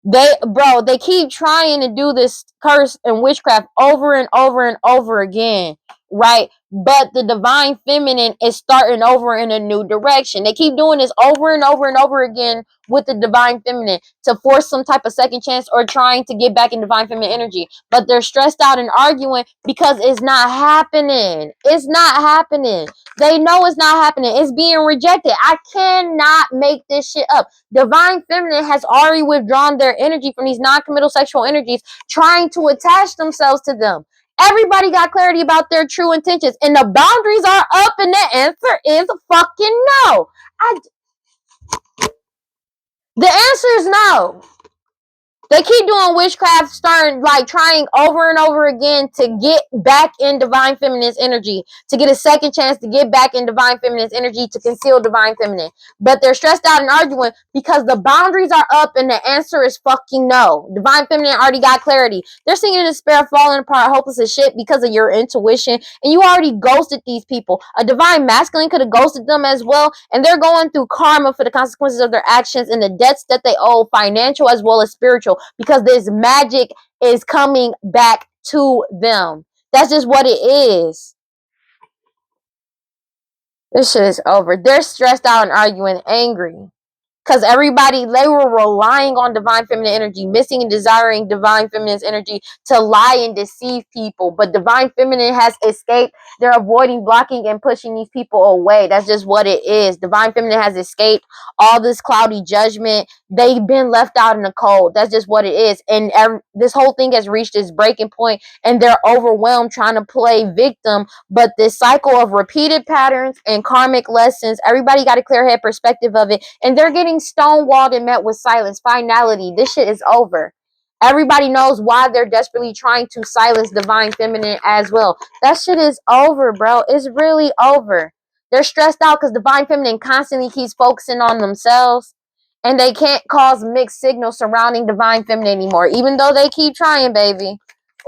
They keep trying to do this curse and witchcraft over and over and over again, right? But the divine feminine is starting over in a new direction. They keep doing this over and over and over again with the divine feminine to force some type of second chance or trying to get back in divine feminine energy. But they're stressed out and arguing because it's not happening. It's not happening. They know it's not happening. It's being rejected. I cannot make this shit up. Divine feminine has already withdrawn their energy from these non-committal sexual energies, trying to attach themselves to them. Everybody got clarity about their true intentions, and the boundaries are up, and the answer is fucking no. The answer is no. They keep doing witchcraft, starting like trying over and over again to get back in divine feminine's energy, to get a second chance to get back in divine feminine's energy, to conceal divine feminine. But they're stressed out and arguing because the boundaries are up and the answer is fucking no. Divine feminine already got clarity. They're singing in despair, falling apart, hopeless as shit because of your intuition, and you already ghosted these people. A divine masculine could have ghosted them as well, and they're going through karma for the consequences of their actions and the debts that they owe, financial as well as spiritual, because this magic is coming back to them. That's just what it is. This shit is over. They're stressed out and arguing, angry. Because everybody, they were relying on divine feminine energy, missing and desiring divine feminine's energy to lie and deceive people. But divine feminine has escaped. They're avoiding, blocking, and pushing these people away. That's just what it is. Divine feminine has escaped all this cloudy judgment. They've been left out in the cold. That's just what it is. And this whole thing has reached its breaking point, and they're overwhelmed trying to play victim. But this cycle of repeated patterns and karmic lessons, everybody got a clear head perspective of it, and they're getting stonewalled and met with silence. Finality. This shit is over. Everybody knows why they're desperately trying to silence divine feminine as well. That shit is over, bro. It's really over. They're stressed out because divine feminine constantly keeps focusing on themselves, and they can't cause mixed signals surrounding divine feminine anymore, even though they keep trying, baby.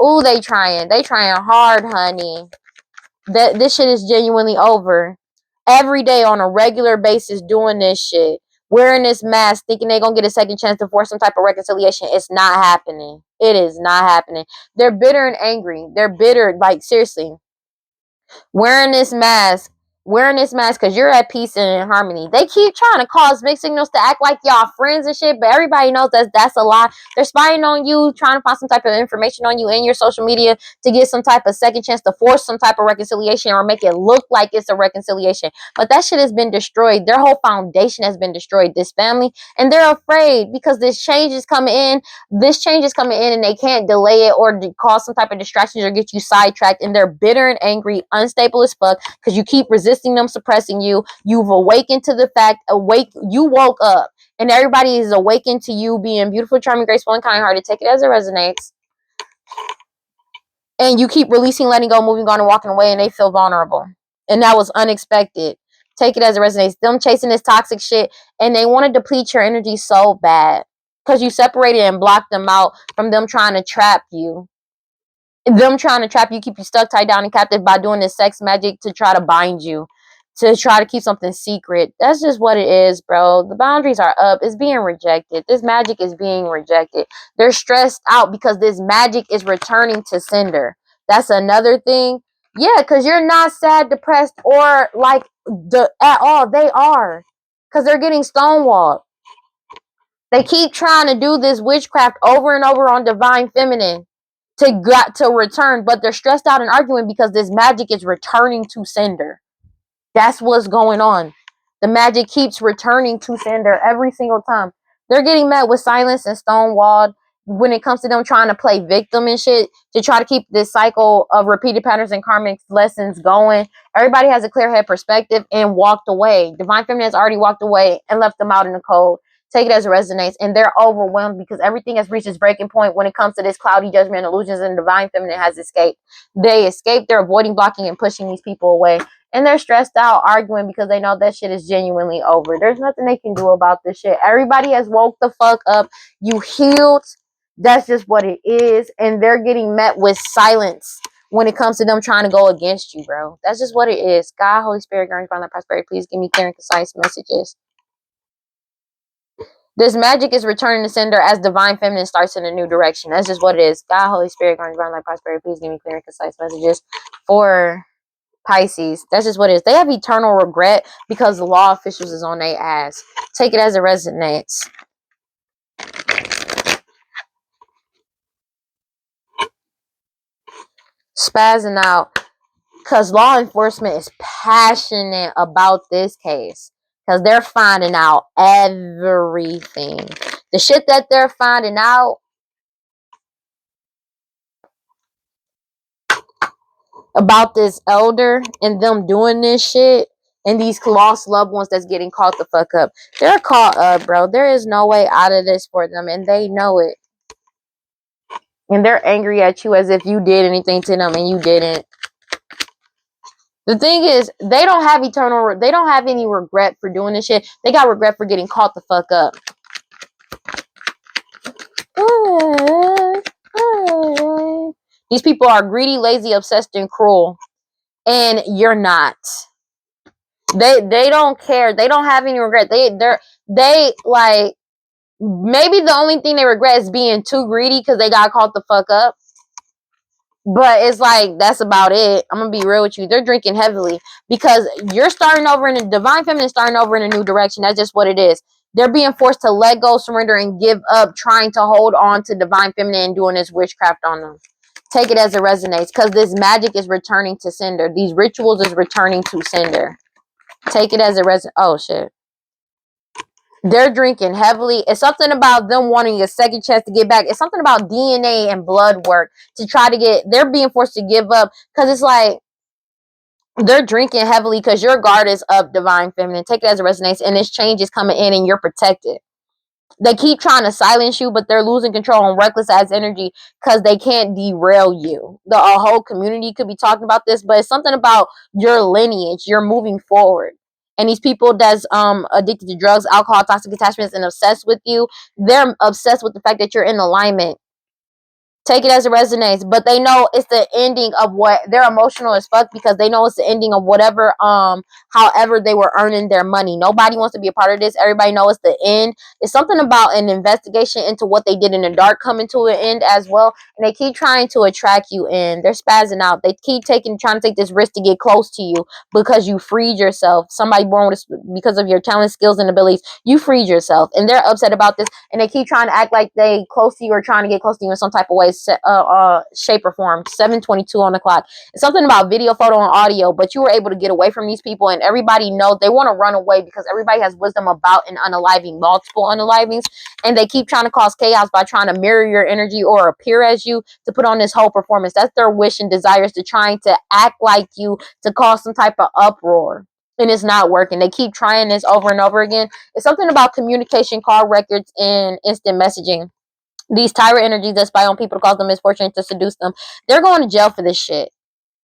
Ooh, they trying. They trying hard, honey. This shit is genuinely over. Every day on a regular basis doing this shit, wearing this mask, thinking they're gonna get a second chance to force some type of reconciliation. It's not happening. It is not happening. They're bitter and angry. They're bitter, like seriously. Wearing this mask because you're at peace and in harmony. They keep trying to cause mixed signals to act like y'all friends and shit, but everybody knows that's a lie. They're spying on you, trying to find some type of information on you in your social media to get some type of second chance to force some type of reconciliation or make it look like it's a reconciliation. But that shit has been destroyed. Their whole foundation has been destroyed, this family, and they're afraid because this change is coming in. This change is coming in, and they can't delay it or cause some type of distractions or get you sidetracked, and they're bitter and angry, unstable as fuck because you keep resisting them, suppressing you. You've awakened to the fact, you woke up, and everybody is awakened to you being beautiful, charming, graceful, and kind-hearted. Take it as it resonates. And you keep releasing, letting go, moving on, and walking away, and they feel vulnerable. And that was unexpected. Take it as it resonates. Them chasing this toxic shit, and they want to deplete your energy so bad because you separated and blocked them out from them trying to trap you. Them trying to trap you, keep you stuck, tied down, and captive by doing this sex magic to try to bind you, to try to keep something secret. That's just what it is, bro. The boundaries are up. It's being rejected. This magic is being rejected. They're stressed out because this magic is returning to sender. That's another thing. Yeah, because you're not sad, depressed, or like at all. They are. Because they're getting stonewalled. They keep trying to do this witchcraft over and over on divine feminine to return, but they're stressed out and arguing because this magic is returning to sender. That's what's going on. The magic keeps returning to sender every single time. They're getting met with silence and stonewalled when it comes to them trying to play victim and shit to try to keep this cycle of repeated patterns and karmic lessons going. Everybody has a clear head perspective and walked away. Divine feminine has already walked away and left them out in the cold Take it as it resonates. And they're overwhelmed because everything has reached its breaking point when it comes to this cloudy judgment, illusions, and divine feminine has escaped. They escaped. They're avoiding, blocking, and pushing these people away. And they're stressed out, arguing because they know that shit is genuinely over. There's nothing they can do about this shit. Everybody has woke the fuck up. You healed. That's just what it is. And they're getting met with silence when it comes to them trying to go against you, bro. That's just what it is. God, Holy Spirit, guardian, find that prosperity. Please give me clear and concise messages. This magic is returning to sender as divine feminine starts in a new direction. That's just what it is. God, Holy Spirit, guardian, find that prosperity. Please give me clear and concise messages for Pisces. That's just what it is. They have eternal regret because the law officials is on their ass. Take it as it resonates. Spazzing out because law enforcement is passionate about this case because they're finding out everything. The shit that they're finding out about this elder and them doing this shit and these lost loved ones that's getting caught the fuck up. They're caught up, bro. There is no way out of this for them and they know it. And they're angry at you as if you did anything to them and you didn't. The thing is, they don't have they don't have any regret for doing this shit. They got regret for getting caught the fuck up. These people are greedy, lazy, obsessed, and cruel. And you're not. They don't care. They don't have any regret. They like, maybe the only thing they regret is being too greedy because they got caught the fuck up. But it's like, that's about it. I'm going to be real with you. They're drinking heavily because you're starting over in a divine feminine, starting over in a new direction. That's just what it is. They're being forced to let go, surrender, and give up, trying to hold on to divine feminine and doing this witchcraft on them. Take it as it resonates because this magic is returning to sender. These rituals is returning to sender. Take it as it resonates. Oh, shit. They're drinking heavily. It's something about them wanting a second chance to get back. It's something about DNA and blood work to try to get. They're being forced to give up because it's like they're drinking heavily because your guard is up, divine feminine. Take it as it resonates, and this change is coming in, and you're protected. They keep trying to silence you, but they're losing control and reckless as energy because they can't derail you. The whole community could be talking about this, but it's something about your lineage. You're moving forward. And these people that's addicted to drugs, alcohol, toxic attachments, and obsessed with you, they're obsessed with the fact that you're in alignment. Take it as it resonates, but they know it's the ending of what they're emotional as fuck because they know it's the ending of whatever however they were earning their money. Nobody wants to be a part of this. Everybody knows it's the end. It's something about an investigation into what they did in the dark coming to an end as well, and they keep trying to attract you in. They're spazzing out. They keep trying to take this risk to get close to you because you freed yourself. Somebody born with because of your talent, skills, and abilities, you freed yourself, and they're upset about this, and they keep trying to act like they close to you or trying to get close to you in some type of way, shape or form. 7:22 on the clock. It's something about video, photo, and audio, but you were able to get away from these people, and everybody knows they want to run away because everybody has wisdom about an unaliving, multiple unalivings, and they keep trying to cause chaos by trying to mirror your energy or appear as you to put on this whole performance. That's their wish and desires, to trying to act like you to cause some type of uproar. And it's not working. They keep trying this over and over again. It's something about communication, call records, and instant messaging. These tyrant energies that spy on people to cause them misfortune, to seduce them, they're going to jail for this shit.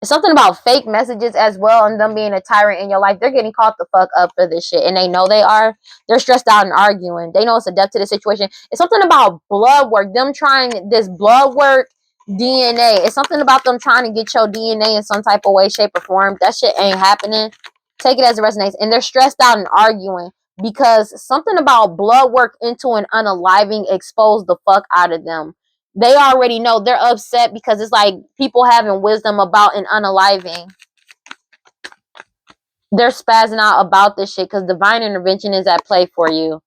It's something about fake messages as well, and them being a tyrant in your life. They're getting caught the fuck up for this shit, and they know they are. They're stressed out and arguing. They know it's a depth to the situation. It's something about blood work. Them trying this blood work, DNA. It's something about them trying to get your DNA in some type of way, shape, or form. That shit ain't happening. Take it as it resonates. And they're stressed out and arguing because something about blood work into an unaliving exposed the fuck out of them. They already know. They're upset because it's like people having wisdom about an unaliving. They're spazzing out about this shit because divine intervention is at play for you.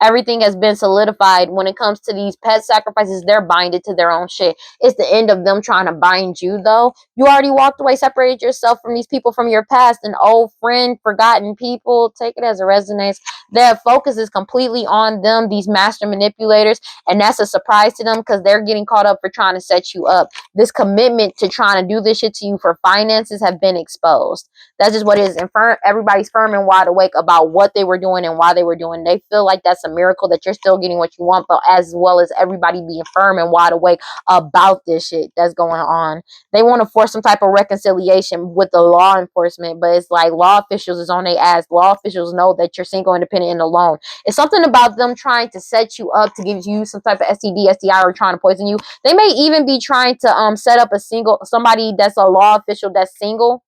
Everything has been solidified when it comes to these pet sacrifices. They're binded to their own shit. It's the end of them trying to bind you, though. You already walked away, separated yourself from these people from your past, an old friend, forgotten people. Take it as it resonates. Their focus is completely on them, these master manipulators, and that's a surprise to them because they're getting caught up for trying to set you up. This commitment to trying to do this shit to you for finances have been exposed. That's just what it is. And everybody's firm and wide awake about what they were doing and why they were doing. They feel like that's a miracle that you're still getting what you want, but as well as everybody being firm and wide awake about this shit that's going on. They want to force some type of reconciliation with the law enforcement, but it's like law officials is on their ass. Law officials know that you're single, independent, and alone. It's something about them trying to set you up to give you some type of STD, STI, or trying to poison you. They may even be trying to set up somebody that's a law official that's single.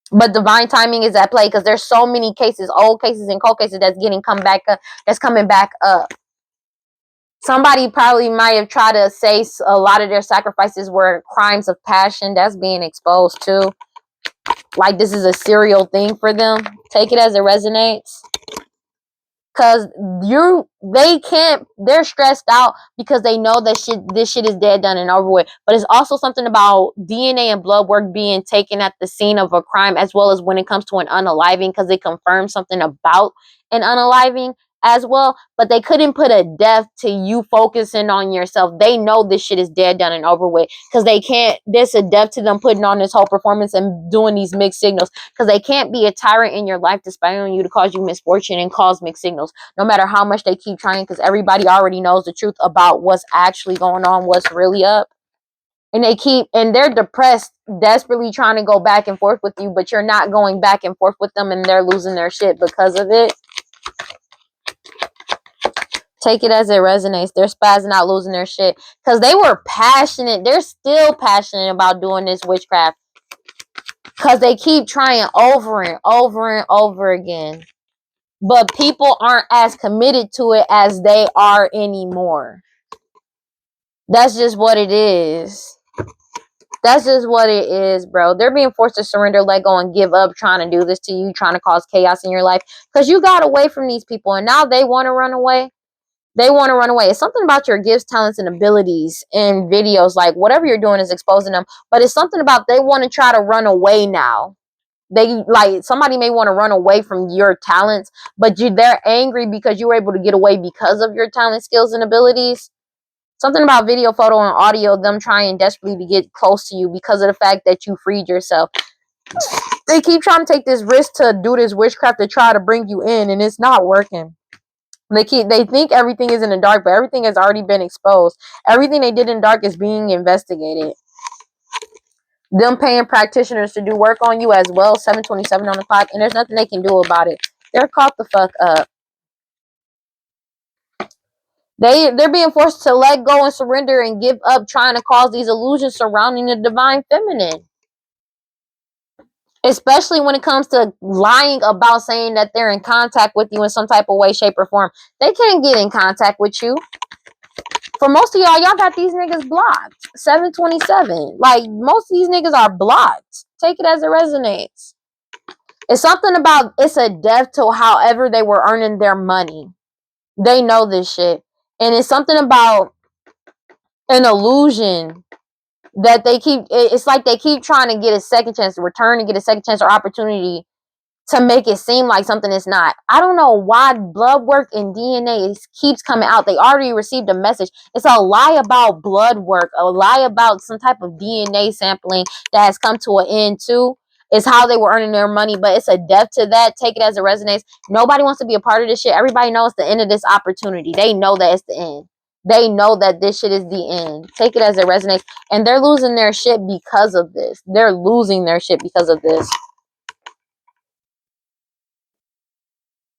But divine timing is at play because there's so many cases, old cases and cold cases that's coming back up. Somebody probably might have tried to say a lot of their sacrifices were crimes of passion. That's being exposed too. Like this is a serial thing for them. Take it as it resonates. Cause they're stressed out because they know that this shit is dead, done, and over with. But it's also something about DNA and blood work being taken at the scene of a crime, as well as when it comes to an unaliving, because they confirm something about an unaliving as well. But they couldn't put a death to you focusing on yourself. They know this shit is dead, done, and over with. Because they can't, there's a death to them putting on this whole performance and doing these mixed signals. Because they can't be a tyrant in your life to spy on you to cause you misfortune and cause mixed signals. No matter how much they keep trying, because everybody already knows the truth about what's actually going on, what's really up. And they're depressed, desperately trying to go back and forth with you, but you're not going back and forth with them, and they're losing their shit because of it. Take it as it resonates. They're spazzing out, losing their shit. Because they were passionate. They're still passionate about doing this witchcraft. Because they keep trying over and over and over again. But people aren't as committed to it as they are anymore. That's just what it is. That's just what it is, bro. They're being forced to surrender, let go, and give up trying to do this to you, trying to cause chaos in your life. Because you got away from these people, and now they want to run away. They want to run away. It's something about your gifts, talents, and abilities in videos. Like, whatever you're doing is exposing them. But it's something about they want to try to run away now. Somebody may want to run away from your talents, but they're angry because you were able to get away because of your talent, skills, and abilities. Something about video, photo, and audio, them trying desperately to get close to you because of the fact that you freed yourself. They keep trying to take this risk to do this witchcraft to try to bring you in, and it's not working. They think everything is in the dark, but everything has already been exposed. Everything they did in dark is being investigated. Them paying practitioners to do work on you as well, 7:27 on the clock, and there's nothing they can do about it. They're caught the fuck up. They're being forced to let go and surrender and give up trying to cause these illusions surrounding the divine feminine. Especially when it comes to lying about saying that they're in contact with you in some type of way, shape, or form. They can't get in contact with you. For most of y'all got these niggas blocked. 727. Like, most of these niggas are blocked. Take it as it resonates. It's something about, it's a death to however they were earning their money. They know this shit. And it's something about an illusion that it's like they keep trying to get a second chance to return and get a second chance or opportunity to make it seem like something is not. I don't know why blood work and DNA keeps coming out. They already received a message. It's a lie about blood work, a lie about some type of DNA sampling that has come to an end too. It's how they were earning their money, but it's a death to that. Take it as it resonates. Nobody wants to be a part of this shit. Everybody knows the end of this opportunity. They know that it's the end. They know that this shit is the end. Take it as it resonates. And they're losing their shit because of this. They're losing their shit because of this.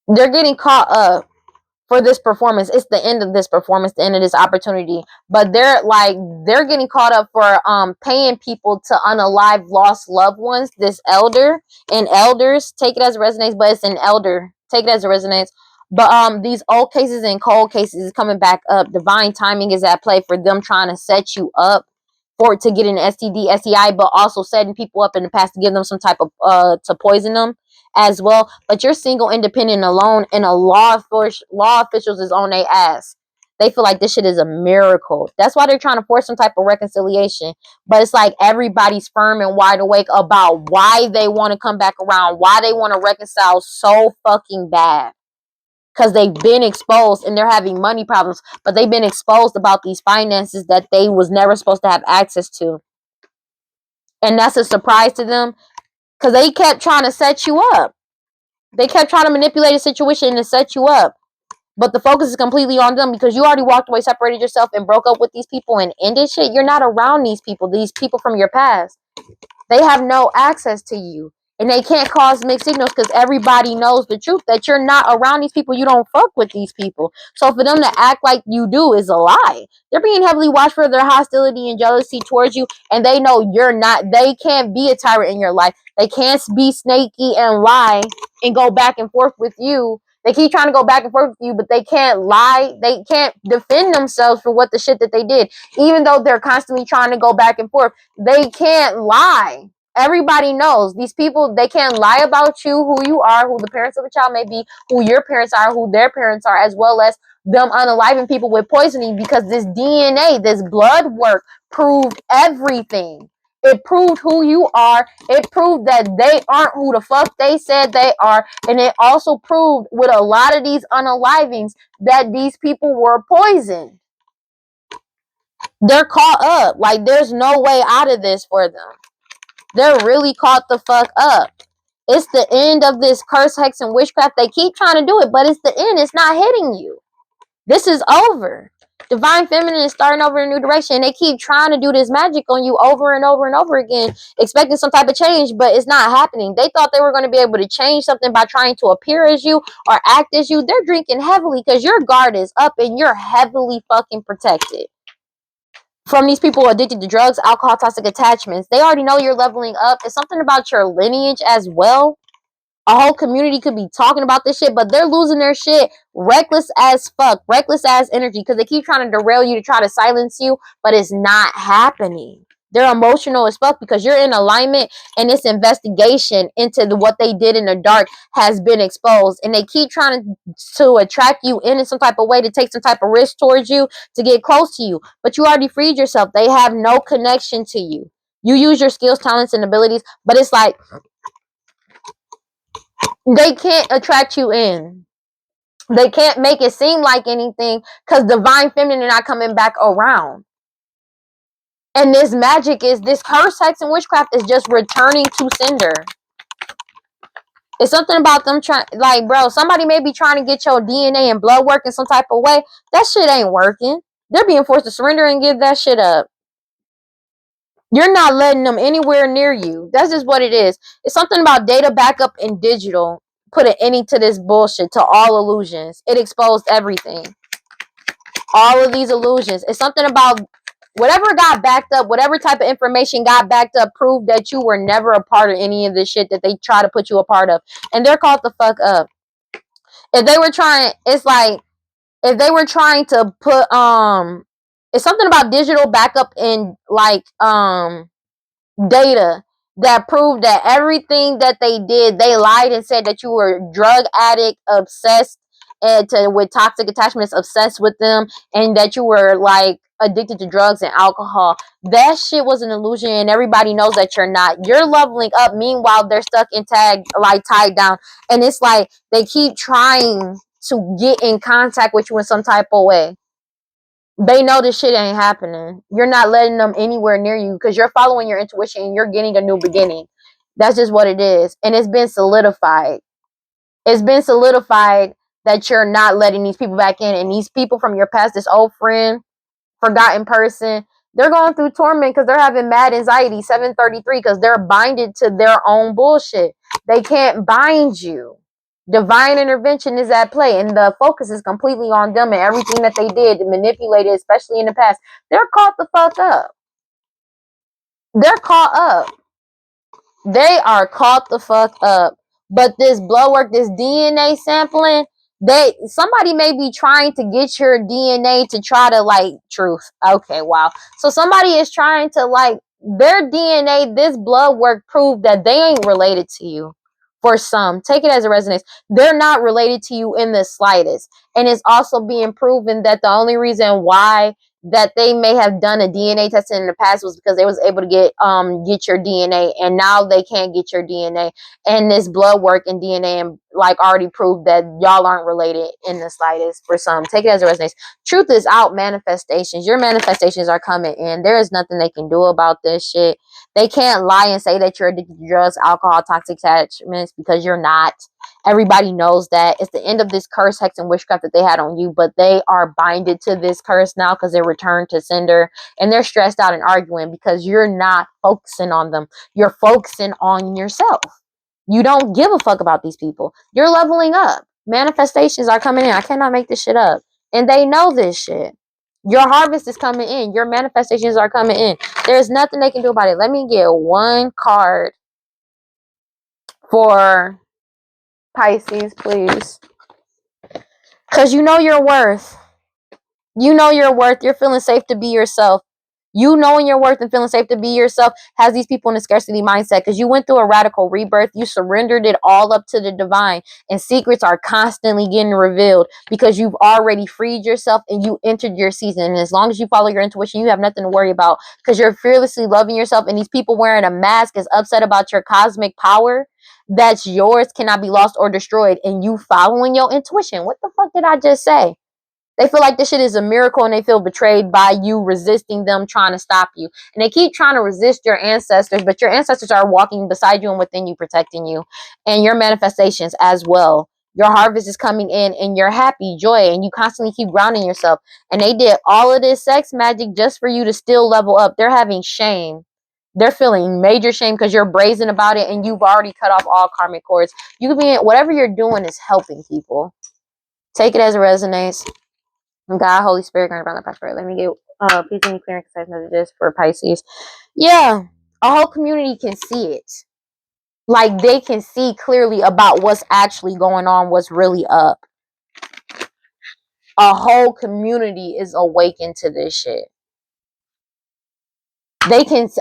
They're getting caught up for this performance. It's the end of this performance, the end of this opportunity. But they're getting caught up for paying people to unalive lost loved ones. This elder and elders, take it as it resonates, but it's an elder. Take it as it resonates. But these old cases and cold cases is coming back up. Divine timing is at play for them trying to set you up for it to get an STD, STI, but also setting people up in the past to give them some type of to poison them as well. But you're single, independent, alone, and a law officials is on their ass. They feel like this shit is a miracle. That's why they're trying to force some type of reconciliation. But it's like everybody's firm and wide awake about why they want to come back around, why they want to reconcile so fucking bad. Because they've been exposed and they're having money problems, but they've been exposed about these finances that they was never supposed to have access to. And that's a surprise to them because they kept trying to set you up. They kept trying to manipulate a situation to set you up. But the focus is completely on them because you already walked away, separated yourself, and broke up with these people and ended shit. You're not around these people from your past. They have no access to you. And they can't cause mixed signals because everybody knows the truth that you're not around these people. You don't fuck with these people. So for them to act like you do is a lie. They're being heavily watched for their hostility and jealousy towards you. And they know you're not. They can't be a tyrant in your life. They can't be snaky and lie and go back and forth with you. They keep trying to go back and forth with you, but they can't lie. They can't defend themselves for what the shit that they did. Even though they're constantly trying to go back and forth, they can't lie. Everybody knows these people, they can't lie about you, who you are, who the parents of a child may be, who your parents are, who their parents are, as well as them unaliving people with poisoning, because this DNA, this blood work proved everything. It proved who you are. It proved that they aren't who the fuck they said they are. And it also proved with a lot of these unalivings that these people were poisoned. They're caught up. Like, there's no way out of this for them. They're really caught the fuck up. It's the end of this curse, hex, and witchcraft. They keep trying to do it, but it's the end. It's not hitting you. This is over. Divine Feminine is starting over in a new direction. They keep trying to do this magic on you over and over and over again, expecting some type of change, but it's not happening. They thought they were going to be able to change something by trying to appear as you or act as you. They're drinking heavily because your guard is up and you're heavily fucking protected from these people addicted to drugs, alcohol, toxic attachments. They already know you're leveling up. It's something about your lineage as well. A whole community could be talking about this shit, but they're losing their shit reckless as fuck, reckless as energy, because they keep trying to derail you to try to silence you, but it's not happening. They're emotional as fuck because you're in alignment, and this investigation into what they did in the dark has been exposed, and they keep trying to attract you in some type of way, to take some type of risk towards you, to get close to you, but you already freed yourself. They have no connection to you. You use your skills, talents, and abilities, but it's like they can't attract you in. They can't make it seem like anything because Divine Feminine are not coming back around. And this magic is, this curse, hex, and witchcraft is just returning to sender. It's something about them trying, like, bro, somebody may be trying to get your DNA and blood work in some type of way. That shit ain't working. They're being forced to surrender and give that shit up. You're not letting them anywhere near you. That's just what it is. It's something about data backup and digital. Put an ending to this bullshit, to all illusions. It exposed everything. All of these illusions. It's something about whatever got backed up, whatever type of information got backed up, proved that you were never a part of any of this shit that they try to put you a part of. And they're caught the fuck up. If they were trying, it's like, if they were trying to put, it's something about digital backup and like, data that proved that everything that they did, they lied and said that you were a drug addict, obsessed with toxic attachments, obsessed with them, and that you were like addicted to drugs and alcohol. That shit was an illusion, and everybody knows that you're not. You're leveling up. Meanwhile, they're stuck and tied down, and it's like they keep trying to get in contact with you in some type of way. They know this shit ain't happening. You're not letting them anywhere near you because you're following your intuition and you're getting a new beginning. That's just what it is. And it's been solidified. It's been solidified that you're not letting these people back in. And these people from your past, this old friend, forgotten person, they're going through torment because they're having mad anxiety, 733, because they're binded to their own bullshit. They can't bind you. Divine intervention is at play, and the focus is completely on them and everything that they did to manipulate it, especially in the past. They're caught the fuck up. They're caught up. They are caught the fuck up. But this blood work, this DNA sampling, somebody may be trying to get your DNA to try to like truth. Okay, wow. So somebody is trying to like their DNA, this blood work proved that they ain't related to you. For some, take it as a resonance. They're not related to you in the slightest. And it's also being proven that the only reason why that they may have done a DNA test in the past was because they was able to get your DNA, and now they can't get your DNA. And this blood work and DNA and like already proved that y'all aren't related in the slightest. For some, take it as a resonance. Truth is out. Manifestations, your manifestations are coming in. There is nothing they can do about this shit. They can't lie and say that you're addicted to drugs, alcohol, toxic attachments, because you're not. Everybody knows that. It's the end of this curse, hex, and witchcraft that they had on you, but they are binded to this curse now because they returned to sender, and they're stressed out and arguing because you're not focusing on them. You're focusing on yourself. You don't give a fuck about these people. You're leveling up. Manifestations are coming in. I cannot make this shit up. And they know this shit. Your harvest is coming in. Your manifestations are coming in. There's nothing they can do about it. Let me get one card for Pisces, please. Because you know your worth. You know your worth. You're feeling safe to be yourself. You knowing your worth and feeling safe to be yourself has these people in a scarcity mindset because you went through a radical rebirth. You surrendered it all up to the divine, and secrets are constantly getting revealed because you've already freed yourself and you entered your season. And as long as you follow your intuition, you have nothing to worry about because you're fearlessly loving yourself. And these people wearing a mask is upset about your cosmic power that's yours, cannot be lost or destroyed. And you following your intuition. What the fuck did I just say? They feel like this shit is a miracle and they feel betrayed by you resisting them, trying to stop you. And they keep trying to resist your ancestors, but your ancestors are walking beside you and within you, protecting you and your manifestations as well. Your harvest is coming in and you're happy, joy, and you constantly keep grounding yourself. And they did all of this sex magic just for you to still level up. They're having shame. They're feeling major shame because you're brazen about it and you've already cut off all karmic cords. You can be, whatever you're doing is helping people. Take it as it resonates. God, Holy Spirit, grant around the prosperity. Let me get please any clear and concise messages for Pisces. Yeah, a whole community can see it. Like they can see clearly about what's actually going on, what's really up. A whole community is awakened to this shit. A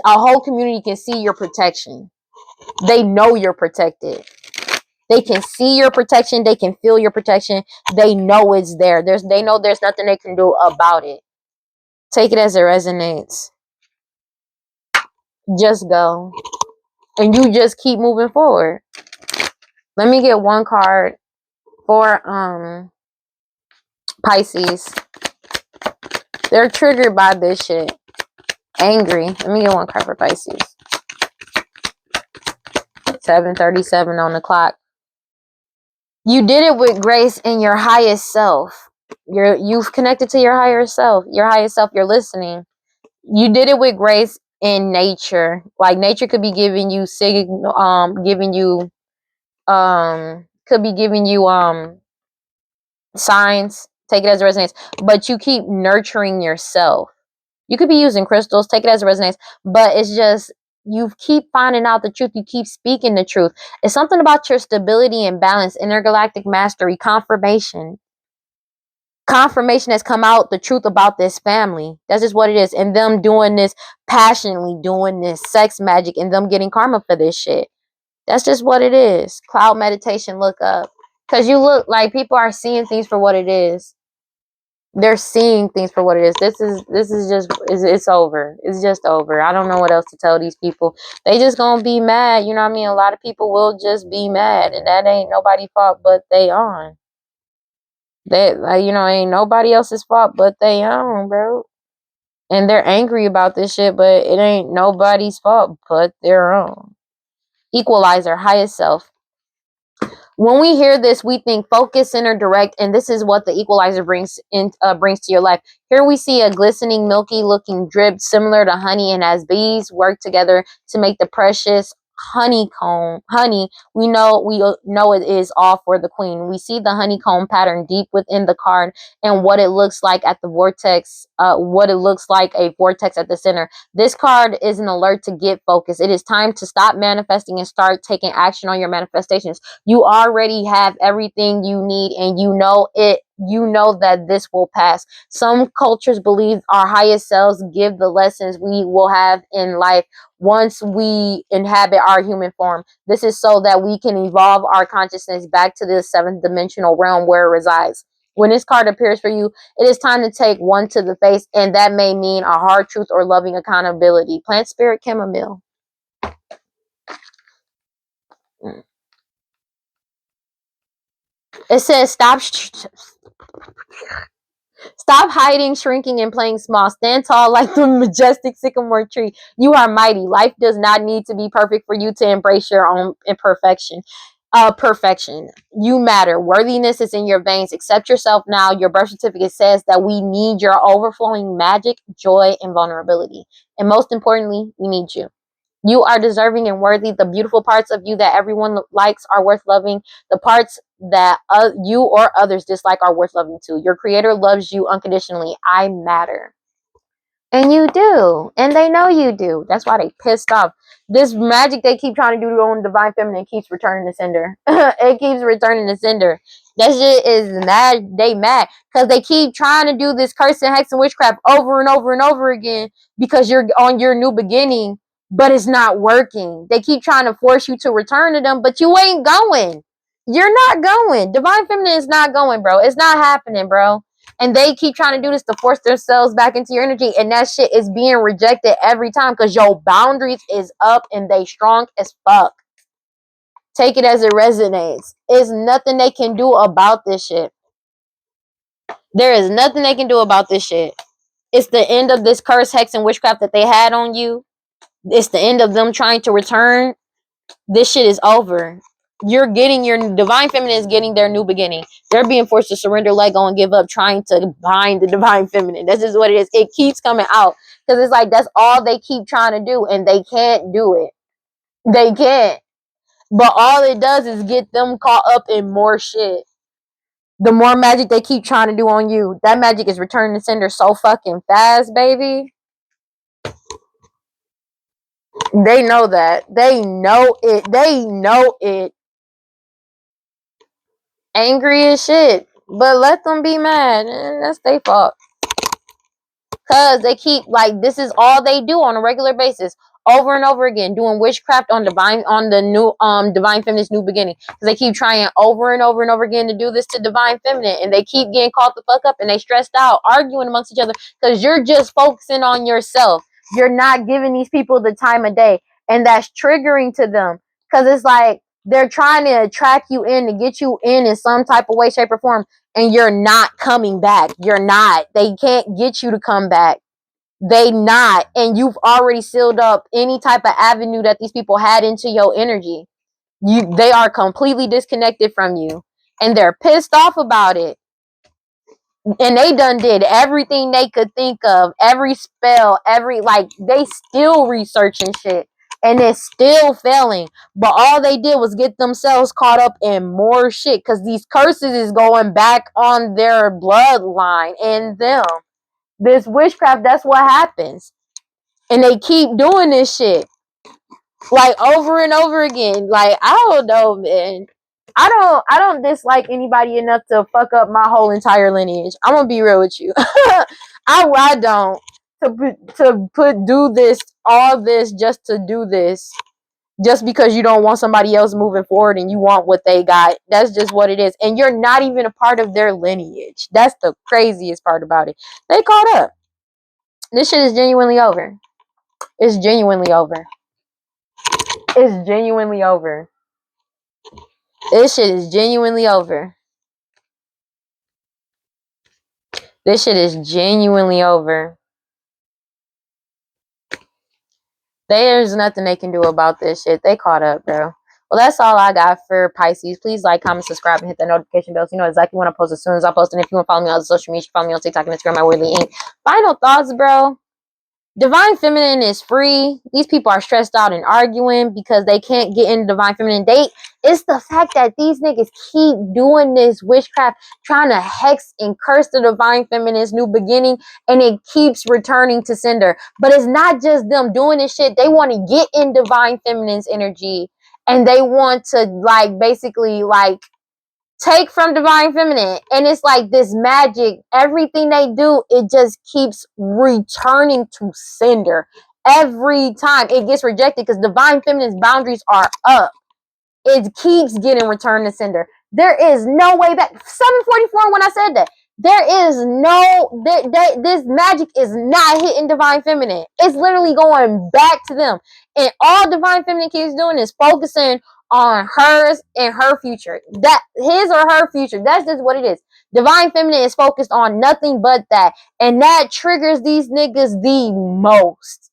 whole community can see your protection. They know you're protected. They can see your protection. They can feel your protection. They know it's there. They know there's nothing they can do about it. Take it as it resonates. Just go. And you just keep moving forward. Let me get one card for Pisces. They're triggered by this shit. Angry. Let me get one card for Pisces. 7:37 on the clock. You did it with grace in your highest self. You've connected to your higher self. Your highest self, you're listening. You did it with grace in nature. Like nature could be giving you signs. Take it as a resonance. But you keep nurturing yourself. You could be using crystals. Take it as a resonance. But it's just you keep finding out the truth. You keep speaking the truth. It's something about your stability and balance, intergalactic mastery, confirmation. Confirmation has come out, the truth about this family. That's just what it is. And them doing this passionately, doing this sex magic, and them getting karma for this shit. That's just what it is. Cloud meditation, look up. Because you look like people are seeing things for what it is. They're seeing things for what it is. This is just, it's over. It's just over. I don't know what else to tell these people. They just gonna be mad. You know what I mean? A lot of people will just be mad. And that ain't nobody's fault but they own. That, like, you know, ain't nobody else's fault but they own, bro. And they're angry about this shit, but it ain't nobody's fault but their own. Equalizer, highest self. When we hear this, we think focus, center, direct, and this is what the equalizer brings to your life. Here we see a glistening, milky looking drip similar to honey, and as bees work together to make the precious honey, we know it is all for the queen. We see the honeycomb pattern deep within the card and what it looks like at the vortex, what it looks like a vortex at the center. This card is an alert to get focused. It is time to stop manifesting and start taking action on your manifestations. You already have everything you need, and you know it. You know that this will pass. Some cultures believe our highest selves give the lessons we will have in life once we inhabit our human form. This is so that we can evolve our consciousness back to the seventh dimensional realm where it resides. When this card appears for you, it is time to take one to the face, and that may mean a hard truth or loving accountability. Plant spirit chamomile. It says stop hiding, shrinking, and playing small. Stand tall like the majestic sycamore tree. You are mighty. Life does not need to be perfect for you to embrace your own imperfection. Perfection. You matter. Worthiness is in your veins. Accept yourself now. Your birth certificate says that we need your overflowing magic, joy, and vulnerability. And most importantly, we need you. You are deserving and worthy. The beautiful parts of you that everyone likes are worth loving. The parts that you or others dislike are worth loving too. Your creator loves you unconditionally. I matter. And you do. And they know you do. That's why they pissed off. This magic they keep trying to do on Divine Feminine keeps returning to sender. It keeps returning to sender. That shit is mad. They mad. Because they keep trying to do this curse and hex and witchcraft over and over and over again. Because you're on your new beginning. But it's not working. They keep trying to force you to return to them. But you ain't going. You're not going. Divine Feminine is not going, bro. It's not happening, bro. And they keep trying to do this to force themselves back into your energy. And that shit is being rejected every time because your boundaries is up and they strong as fuck. Take it as it resonates. There's nothing they can do about this shit. There is nothing they can do about this shit. It's the end of this curse, hex, and witchcraft that they had on you. It's the end of them trying to return. This shit is over. You're getting your Divine Feminine is getting their new beginning. They're being forced to surrender, let go, and give up, trying to bind the Divine Feminine. That's just what it is. It keeps coming out because it's like that's all they keep trying to do, and they can't do it. They can't. But all it does is get them caught up in more shit. The more magic they keep trying to do on you, that magic is returning to sender so fucking fast, baby. They know that. They know it. They know it. Angry as shit. But let them be mad. That's their fault. Cause they keep like this is all they do on a regular basis. Over and over again, doing witchcraft on the new Divine Feminine's new beginning. Because they keep trying over and over and over again to do this to Divine Feminine. And they keep getting caught the fuck up and they stressed out, arguing amongst each other. Because you're just focusing on yourself. You're not giving these people the time of day. And that's triggering to them. Because it's like they're trying to attract you in to get you in some type of way, shape, or form. And you're not coming back. You're not. They can't get you to come back. They not. And you've already sealed up any type of avenue that these people had into your energy. They are completely disconnected from you. And they're pissed off about it. And they done did everything they could think of. Every spell, they still researching shit. And it's still failing. But all they did was get themselves caught up in more shit. Because these curses is going back on their bloodline and them. This witchcraft, that's what happens. And they keep doing this shit. Like over and over again. Like, I don't know, man. I don't dislike anybody enough to fuck up my whole entire lineage. I'm gonna be real with you. I don't do this, all this just to do this. Just because you don't want somebody else moving forward and you want what they got. That's just what it is. And you're not even a part of their lineage. That's the craziest part about it. They caught up. This shit is genuinely over. It's genuinely over. It's genuinely over. This shit is genuinely over. This shit is genuinely over. There's nothing they can do about this shit. They caught up, bro. Well, that's all I got for Pisces. Please like, comment, subscribe, and hit that notification bell so you know exactly when I post as soon as I post. And if you want to follow me on social media, you follow me on TikTok and Instagram, my WeirdLee Inc. Final thoughts, bro. Divine Feminine is free. These people are stressed out and arguing because they can't get into Divine Feminine. It's the fact that these niggas keep doing this witchcraft, trying to hex and curse the Divine Feminine's new beginning, and it keeps returning to sender. But it's not just them doing this shit. They want to get in Divine Feminine's energy, and they want to basically take from Divine Feminine. And it's like this magic, everything they do, it just keeps returning to sender every time it gets rejected because Divine Feminine's boundaries are up. It keeps getting returned to sender. There is no way back. 744 when I said that. There is no, this magic is not hitting Divine Feminine. It's literally going back to them. And all Divine Feminine keeps doing is focusing on hers and her future. That his or her future. That's just what it is. Divine feminine is focused on nothing but that. And that triggers these niggas the most.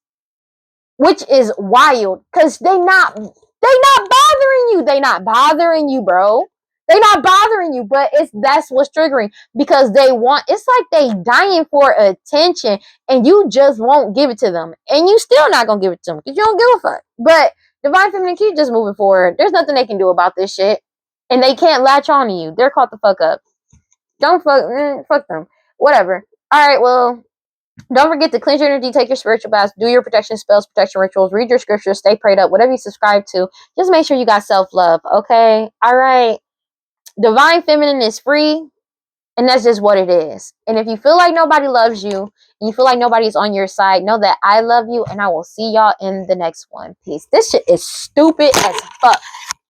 Which is wild. Cause they not bothering you. They not bothering you, bro. They not bothering you, but that's what's triggering because they want. It's like they dying for attention, and you just won't give it to them, and you still not gonna give it to them because you don't give a fuck. But divine feminine keep just moving forward. There's nothing they can do about this shit, and they can't latch on to you. They're caught the fuck up. Don't fuck them. Whatever. All right. Well, don't forget to cleanse your energy, take your spiritual baths, do your protection spells, protection rituals, read your scriptures, stay prayed up, whatever you subscribe to. Just make sure you got self-love, okay? All right. Divine feminine is free, and that's just what it is. And if you feel like nobody loves you, and you feel like nobody's on your side, know that I love you, and I will see y'all in the next one. Peace. This shit is stupid as fuck.